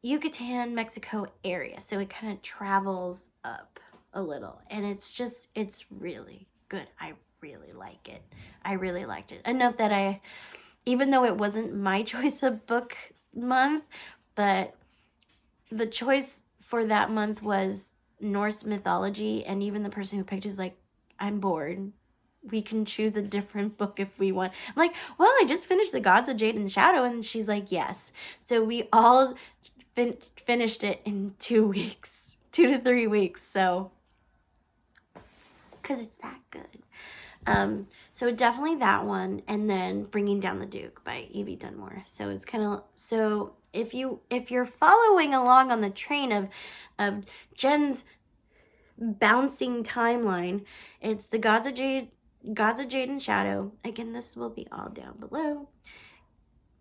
Yucatan, Mexico area. So it kind of travels up a little, and it's really good. I really like it. I really liked it enough that even though it wasn't my choice of book month, but the choice for that month was Norse mythology, and even the person who picked is like, I'm bored. We can choose a different book if we want. I'm like, well, I just finished The Gods of Jade and Shadow, and she's like, yes. So we all finished it in 2 weeks, 2 to 3 weeks. So, because it's that good. So definitely that one, and then Bringing Down the Duke by Evie Dunmore. So it's kind of, so if you're following along on the train of Jenn's bouncing timeline, it's The Gods of Jade and Shadow. Again, this will be all down below.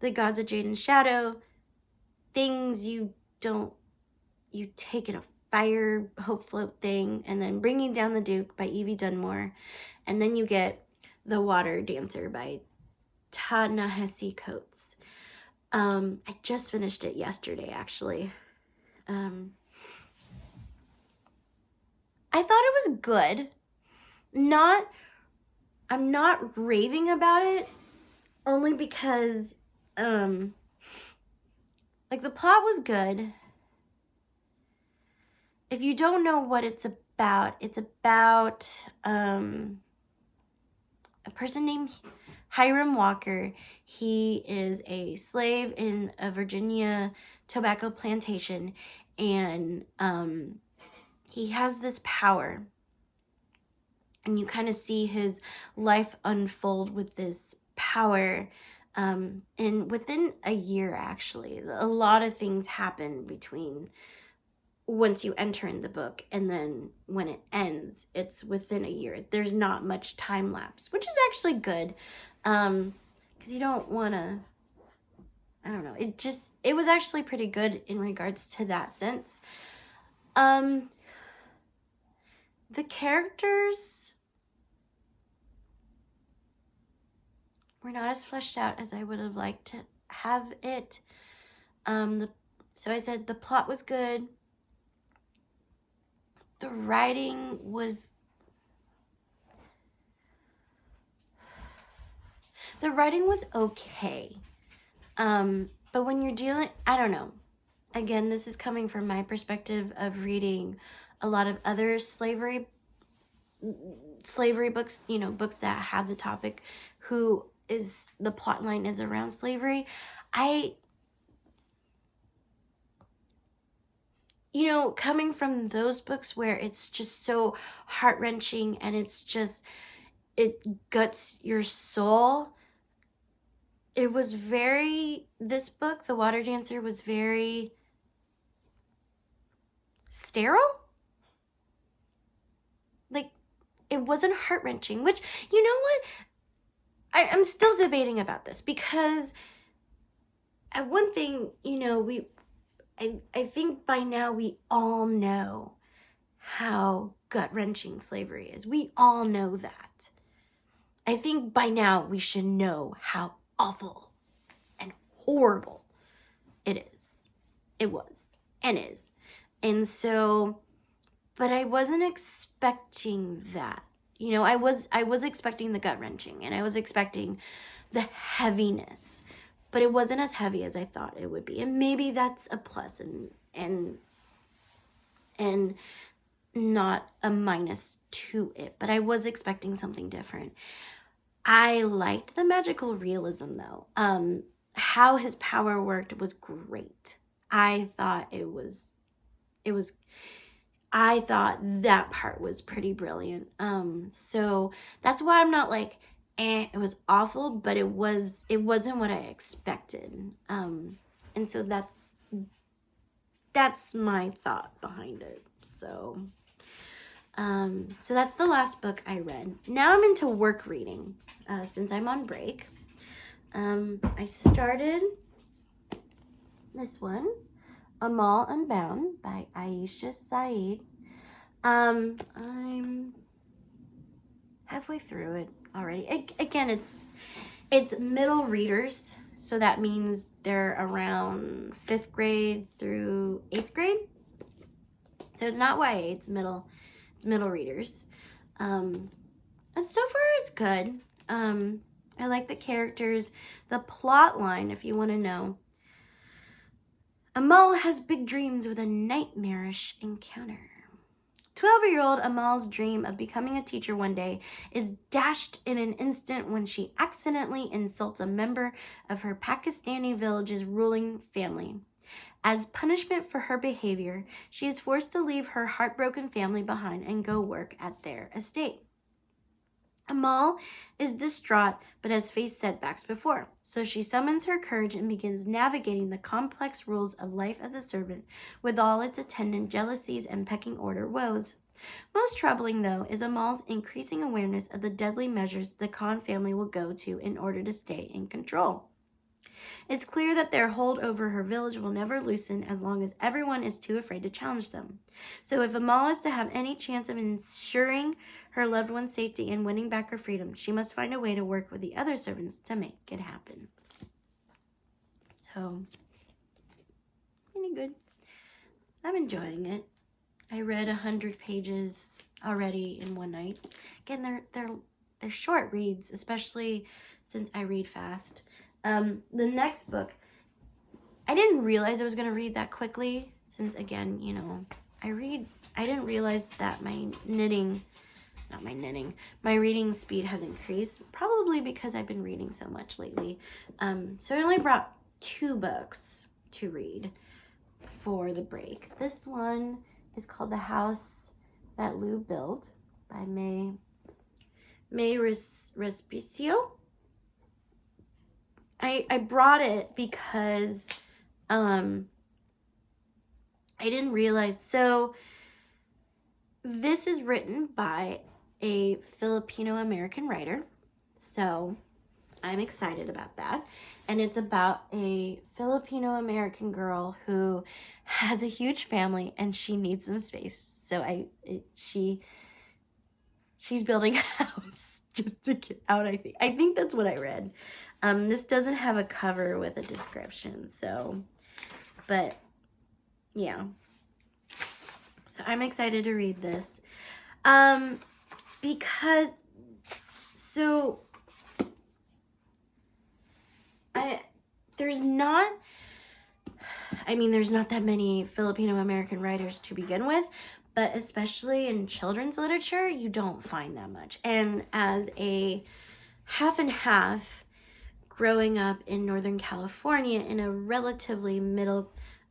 The Gods of Jade and Shadow, things you take in a fire hope float thing, and then Bringing Down the Duke by Evie Dunmore, and then you get The Water Dancer by Ta-Nehisi Coates. I just finished it yesterday, actually. I thought it was good. I'm not raving about it, only because like the plot was good. If you don't know what it's about a person named Hiram Walker. He is a slave in a Virginia tobacco plantation, and he has this power, and you kind of see his life unfold with this power. And within a year, actually, a lot of things happen between once you enter in the book and then when it ends. It's within a year. There's not much time lapse, which is actually good, because you don't want to, I don't know, it was actually pretty good in regards to that sense. The characters were not as fleshed out as I would have liked to have it. So I said the plot was good. The writing was okay. But when you're dealing, I don't know. Again, this is coming from my perspective of reading a lot of other slavery books, books that have the topic, the plot line is around slavery. Coming from those books where it's just so heart-wrenching and it guts your soul, this book, The Water Dancer, was very sterile. Like, it wasn't heart-wrenching, which, you know what? I'm still debating about this because one thing, you know, I think by now we all know how gut-wrenching slavery is. We all know that. I think by now we should know how awful and horrible it is. It was and is. And so, but I wasn't expecting that. You know, I was expecting the gut-wrenching, and I was expecting the heaviness, but it wasn't as heavy as I thought it would be. And maybe that's a plus and not a minus to it, but I was expecting something different. I liked the magical realism though. How his power worked was great. I thought that part was pretty brilliant. So that's why I'm not like, it was awful, but it wasn't what I expected. And so that's my thought behind it. So that's the last book I read. Now I'm into work reading, since I'm on break. I started this one, Amal, Unbound by Aisha, Saeed. I'm halfway through it already. Again, it's middle readers, so that means they're around 5th grade through 8th grade. So it's not YA, it's middle readers. And so far it's good. I like the characters, the plot line, if you want to know. Amal has big dreams with a nightmarish encounter. 12-year-old Amal's dream of becoming a teacher one day is dashed in an instant when she accidentally insults a member of her Pakistani village's ruling family. As punishment for her behavior, she is forced to leave her heartbroken family behind and go work at their estate. Amal is distraught but has faced setbacks before, so she summons her courage and begins navigating the complex rules of life as a servant with all its attendant jealousies and pecking order woes. Most troubling, though, is Amal's increasing awareness of the deadly measures the Khan family will go to in order to stay in control. It's clear that their hold over her village will never loosen as long as everyone is too afraid to challenge them. So if Amal is to have any chance of ensuring her loved one's safety and winning back her freedom, she must find a way to work with the other servants to make it happen. So, pretty good. I'm enjoying it. I read 100 pages already in one night. Again, they're short reads, especially since I read fast. The next book, I didn't realize I was going to read that quickly since, again, you know, I didn't realize that my reading speed has increased, probably because I've been reading so much lately. So I only brought 2 books to read for the break. This one is called The House That Lou Built by Respicio. I brought it because I didn't realize. So this is written by a Filipino-American writer. So I'm excited about that. And it's about a Filipino-American girl who has a huge family and she needs some space. So she's building a house just to get out, I think. I think that's what I read. This doesn't have a cover with a description, so, but yeah. So I'm excited to read this. Because, so, there's not that many Filipino-American writers to begin with, but especially in children's literature, you don't find that much. And as a half and half, growing up in Northern California in a relatively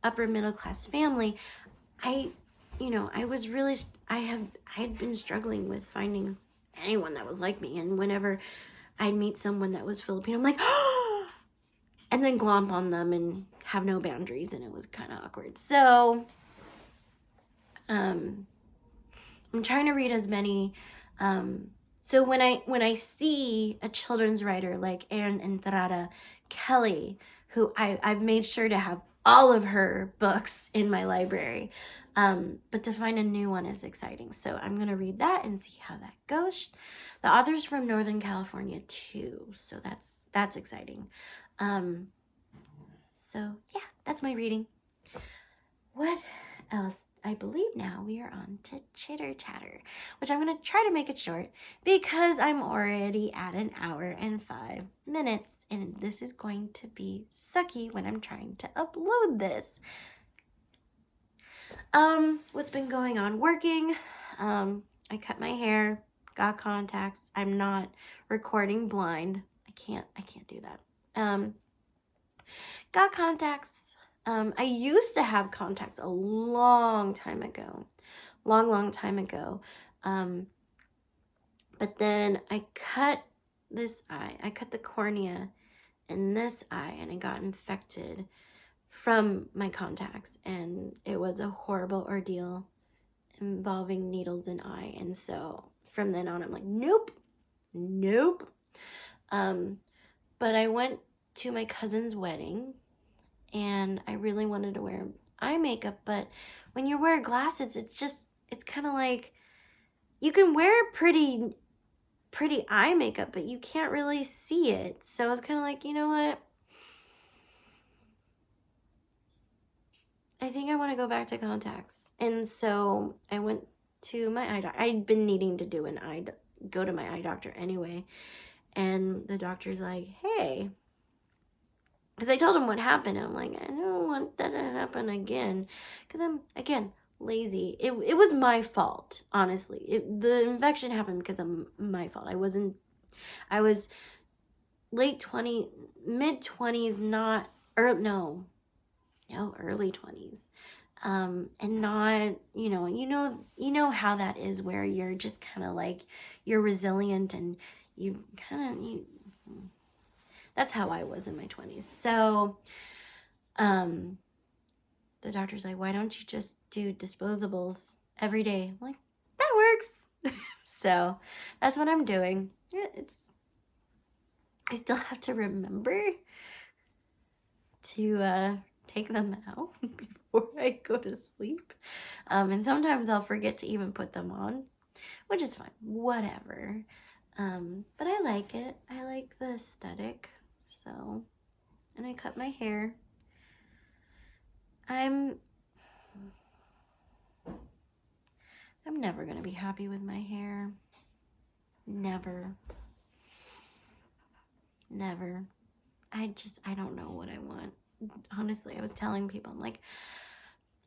upper middle class family, I had been struggling with finding anyone that was like me. And whenever I'd meet someone that was Filipino, I'm like, oh, and then glomp on them and have no boundaries, and it was kind of awkward. So I'm trying to read as many So when I see a children's writer like Erin Entrada Kelly, who I've made sure to have all of her books in my library, but to find a new one is exciting. So I'm gonna read that and see how that goes. The author's from Northern California too, so that's exciting. So yeah, that's my reading. What else? I believe now we are on to chitter chatter, which I'm going to try to make it short because I'm already at an hour and 5 minutes, and this is going to be sucky when I'm trying to upload this. What's been going on? Working. I cut my hair, got contacts. I'm not recording blind. I can't do that. Got contacts. I used to have contacts a long time ago. Long time ago. But then I cut this eye. I cut the cornea in this eye and it got infected from my contacts. And it was a horrible ordeal involving needles in eye. And so from then on, I'm like, nope. But I went to my cousin's wedding and I really wanted to wear eye makeup, but when you wear glasses, it's kind of like you can wear pretty eye makeup, but you can't really see it. So it's kind of like, you know what? I think I want to go back to contacts. And so I went to my eye doctor. I'd been needing to go to my eye doctor anyway. And the doctor's like, hey, because I told him what happened, and I'm like, I don't want that to happen again, because I'm, again, lazy. It was my fault, honestly. The infection happened because of my fault. I was late 20s, mid 20s, early 20s. And not, you know how that is, where you're just kind of like, you're resilient and that's how I was in my 20s. So, the doctor's like, why don't you just do disposables every day? I'm like, that works. So that's what I'm doing. I still have to remember to take them out before I go to sleep. And sometimes I'll forget to even put them on, which is fine. Whatever. But I like it. I like the aesthetic. So, and I cut my hair. I'm never gonna be happy with my hair. Never. I don't know what I want. Honestly, I was telling people, I'm like,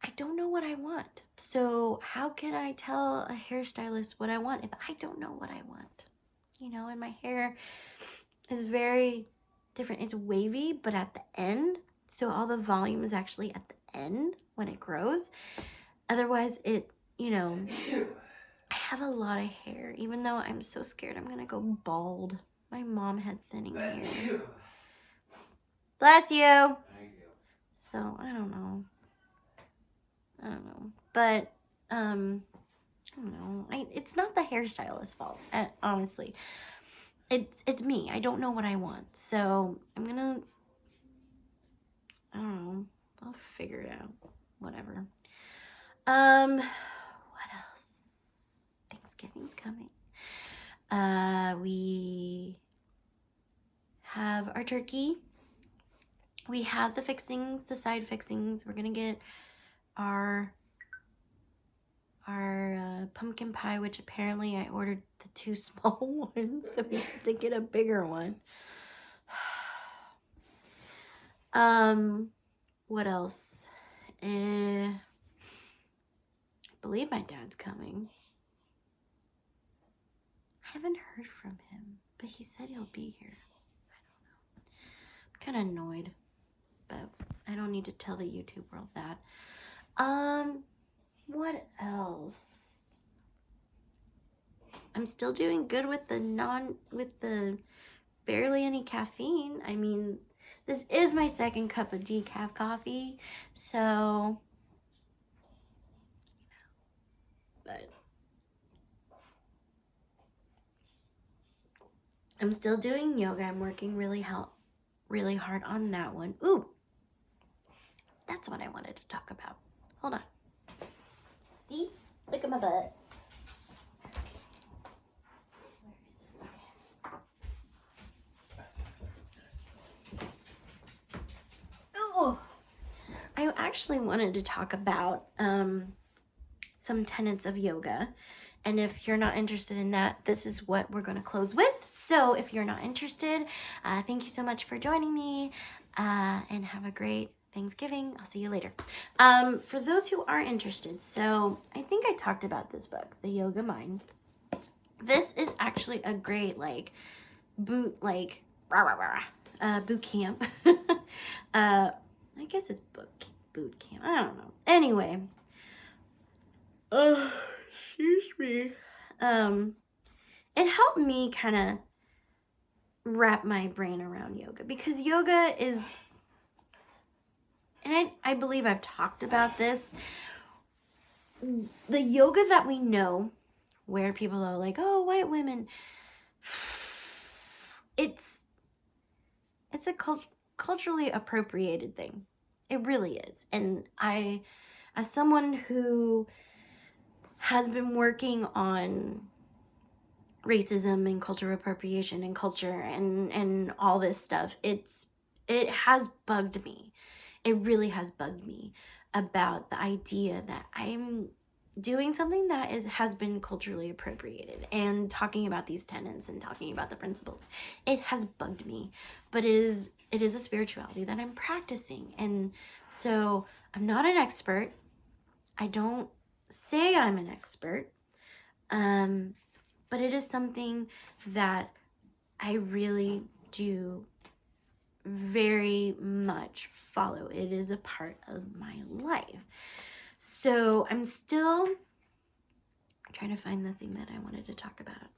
I don't know what I want. So how can I tell a hairstylist what I want if I don't know what I want? And my hair is very different. It's wavy, but at the end. So all the volume is actually at the end when it grows. Otherwise, I have a lot of hair, even though I'm so scared I'm gonna go bald. My mom had thinning hair. Bless you. Thank you. So I don't know. But I don't know. It's not the hairstylist's fault. Honestly, it's me. I don't know what I want. So I'm gonna. I don't know. I'll figure it out. Whatever. What else? Thanksgiving's coming. We have our turkey. We have the fixings, the side fixings. We're gonna get our pumpkin pie, which apparently I ordered the 2 small ones, so we have to get a bigger one. What else? I believe my dad's coming. I haven't heard from him, but he said he'll be here. I don't know. I'm kind of annoyed, but I don't need to tell the YouTube world that. What else? I'm still doing good with the barely any caffeine. I mean, this is my second cup of decaf coffee, so, but I'm still doing yoga. I'm working really hard on that one. Ooh, that's what I wanted to talk about. Hold on. See? Look at my butt. Oh, I actually wanted to talk about some tenets of yoga. And if you're not interested in that, this is what we're going to close with. So if you're not interested, thank you so much for joining me, and have a great Thanksgiving. I'll see you later. For those who are interested, so I think I talked about this book, The Yoga Mind. This is actually a great boot camp. I guess it's boot camp. I don't know. Anyway. Excuse me. It helped me kind of wrap my brain around yoga, because yoga is, and I believe I've talked about this, the yoga that we know, where people are like, oh, white women, it's a culturally appropriated thing. It really is. And I, as someone who has been working on racism and cultural appropriation and culture and all this stuff, it has bugged me. It really has bugged me about the idea that I'm doing something that has been culturally appropriated, and talking about these tenets and talking about the principles. It has bugged me, but it is a spirituality that I'm practicing. And so I'm not an expert. I don't say I'm an expert, but it is something that I really do very much follow. It is a part of my life. So I'm still trying to find the thing that I wanted to talk about.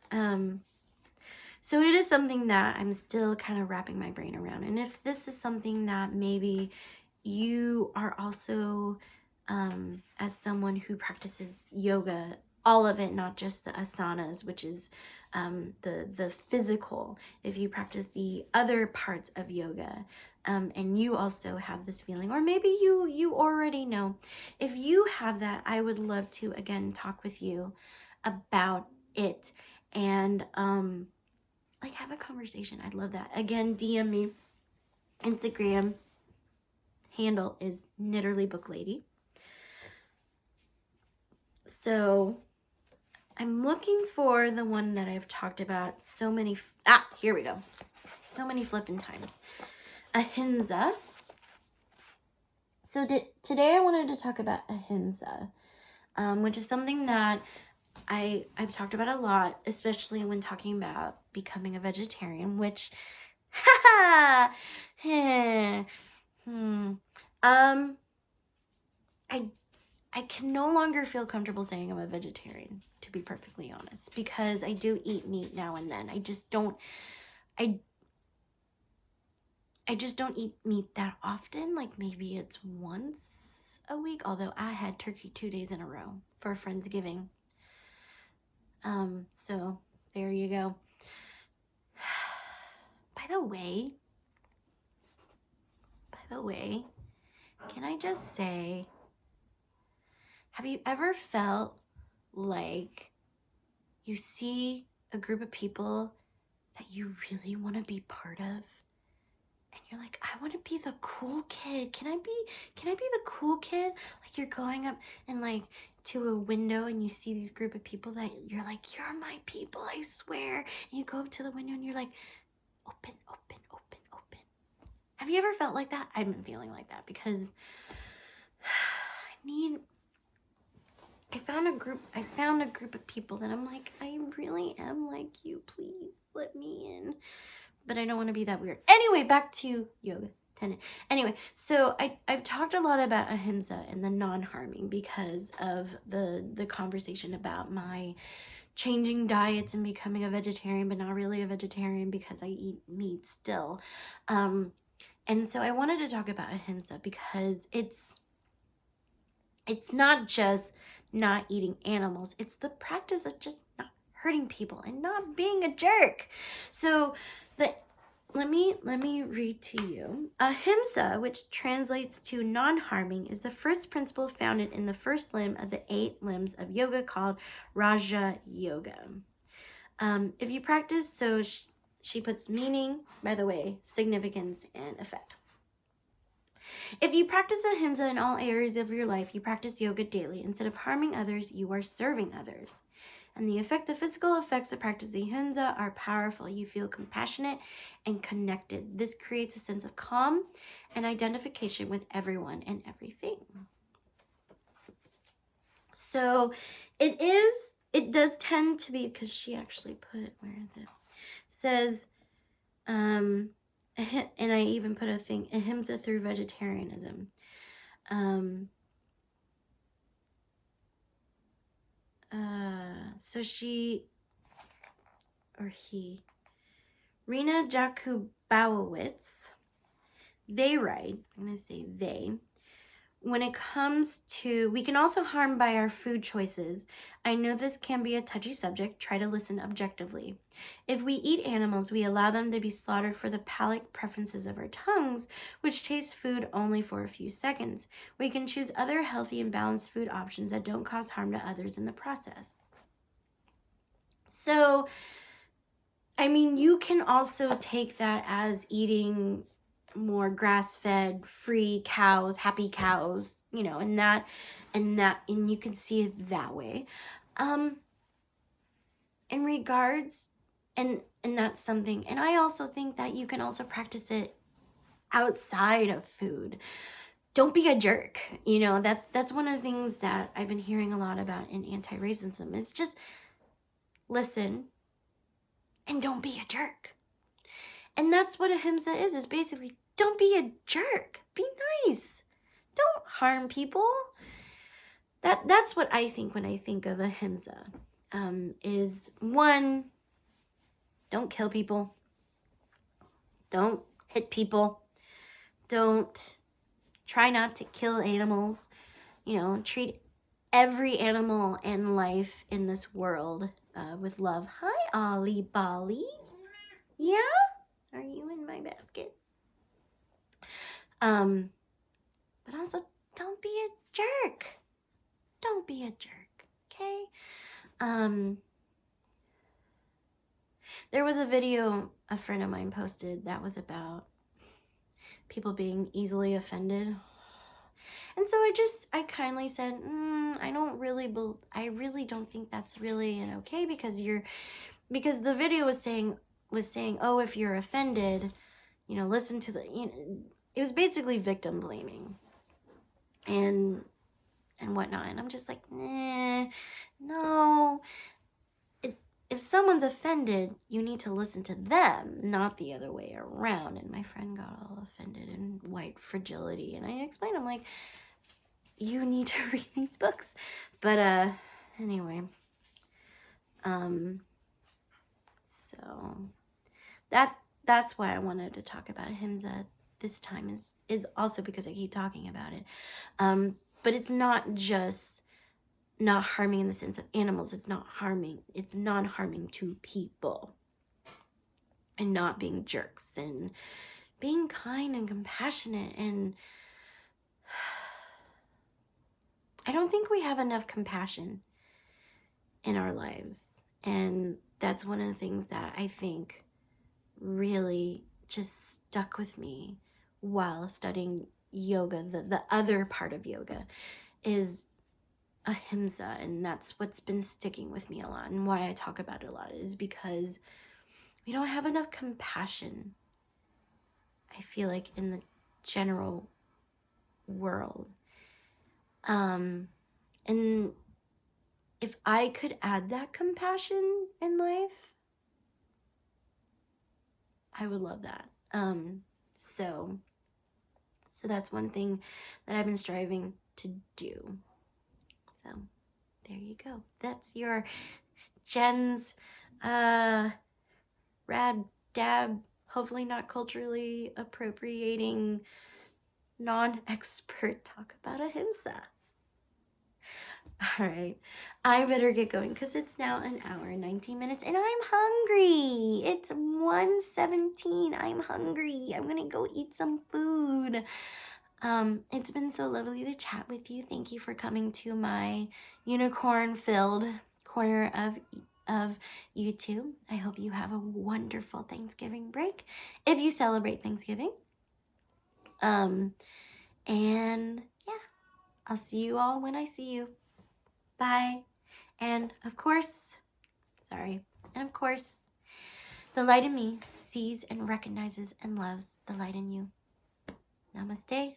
So it is something that I'm still kind of wrapping my brain around. And if this is something that maybe you are also, as someone who practices yoga, all of it, not just the asanas, which is the physical, if you practice the other parts of yoga, and you also have this feeling, or maybe you already know, if you have that, I would love to again talk with you about it, and have a conversation. I'd love that. Again, DM me. Instagram handle is Knitterly Book Lady. So I'm looking for the one that I've talked about so many, here we go. So many flipping times. Ahimsa. So today I wanted to talk about Ahimsa, which is something that I've talked about a lot, especially when talking about becoming a vegetarian, which, I can no longer feel comfortable saying I'm a vegetarian, to be perfectly honest, because I do eat meat now and then. I just don't eat meat that often. Like maybe it's once a week, although I had turkey 2 days in a row for Friendsgiving. So there you go. By the way, can I just say, have you ever felt like you see a group of people that you really want to be part of, and you're like, I want to be the cool kid. Can I be the cool kid? Like you're going up and to a window and you see these group of people that you're like, you're my people, I swear. And you go up to the window and you're like, open, open, open, open. Have you ever felt like that? I've been feeling like that because I found a group of people that I'm like, I really am like you, please let me in. But I don't want to be that weird. Anyway, back to yoga, Tenet. Anyway, so I've talked a lot about Ahimsa and the non-harming because of the conversation about my changing diets and becoming a vegetarian, but not really a vegetarian because I eat meat still. And so I wanted to talk about Ahimsa because it's not just not eating animals. It's the practice of just not hurting people and not being a jerk. So let me read to you. Ahimsa, which translates to non-harming, is the first principle founded in the first limb of the 8 limbs of yoga called Raja Yoga. If you practice, so she puts meaning, by the way, significance, and effect. If you practice Ahimsa in all areas of your life, you practice yoga daily. Instead of harming others, you are serving others. And the physical effects of practicing Ahimsa are powerful. You feel compassionate and connected. This creates a sense of calm and identification with everyone and everything. So it does tend to be, because she actually put, where is it? Says, and I even put a thing, Ahimsa through vegetarianism. So she, or he, Rena Jakubowicz, they write, I'm going to say they, when it comes to, we can also harm by our food choices. I know this can be a touchy subject. Try to listen objectively. If we eat animals, we allow them to be slaughtered for the palate preferences of our tongues, which taste food only for a few seconds. We can choose other healthy and balanced food options that don't cause harm to others in the process. So, I mean, you can also take that as eating more grass-fed, free cows, happy cows, you know, and you can see it that way. In regards, and that's something, and I also think that you can also practice it outside of food. Don't be a jerk. You know, that's one of the things that I've been hearing a lot about in anti-racism. It's just listen and don't be a jerk. And that's what Ahimsa is basically don't be a jerk. Be nice. Don't harm people. That's what I think when I think of Ahimsa. Is one, don't kill people. Don't hit people. Don't try not to kill animals. You know, treat every animal and life in this world with love. Hi, Ollie Bolly. Yeah? Are you in my basket? But also, don't be a jerk. Don't be a jerk, okay? There was a video a friend of mine posted that was about people being easily offended. And so I kindly said, I really don't think that's really an okay, because the video was saying, oh, if you're offended, you know, listen to it was basically victim blaming and whatnot. And I'm just like, no. If someone's offended, you need to listen to them, not the other way around. And my friend got all offended in white fragility. And I explained, I'm like, you need to read these books. But anyway. So that's why I wanted to talk about Ahimsa this time is also because I keep talking about it. But it's not just not harming in the sense of animals. It's non-harming to people. And not being jerks and being kind and compassionate. And I don't think we have enough compassion in our lives. And that's one of the things that I think really just stuck with me while studying yoga. The other part of yoga is Ahimsa, and that's what's been sticking with me a lot, and why I talk about it a lot is because we don't have enough compassion, I feel like, in the general world. And if I could add that compassion in life, I would love that. So that's one thing that I've been striving to do. So there you go. That's your Jenn's rad dab, hopefully not culturally appropriating, non-expert talk about Ahimsa. All right. I better get going because it's now an hour and 19 minutes and I'm hungry. It's 1:17. I'm hungry. I'm going to go eat some food. It's been so lovely to chat with you. Thank you for coming to my unicorn-filled corner of YouTube. I hope you have a wonderful Thanksgiving break if you celebrate Thanksgiving. And yeah, I'll see you all when I see you. Bye. And of course, the light in me sees and recognizes and loves the light in you. Namaste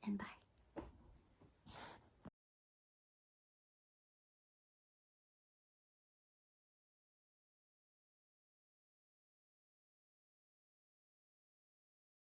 and bye.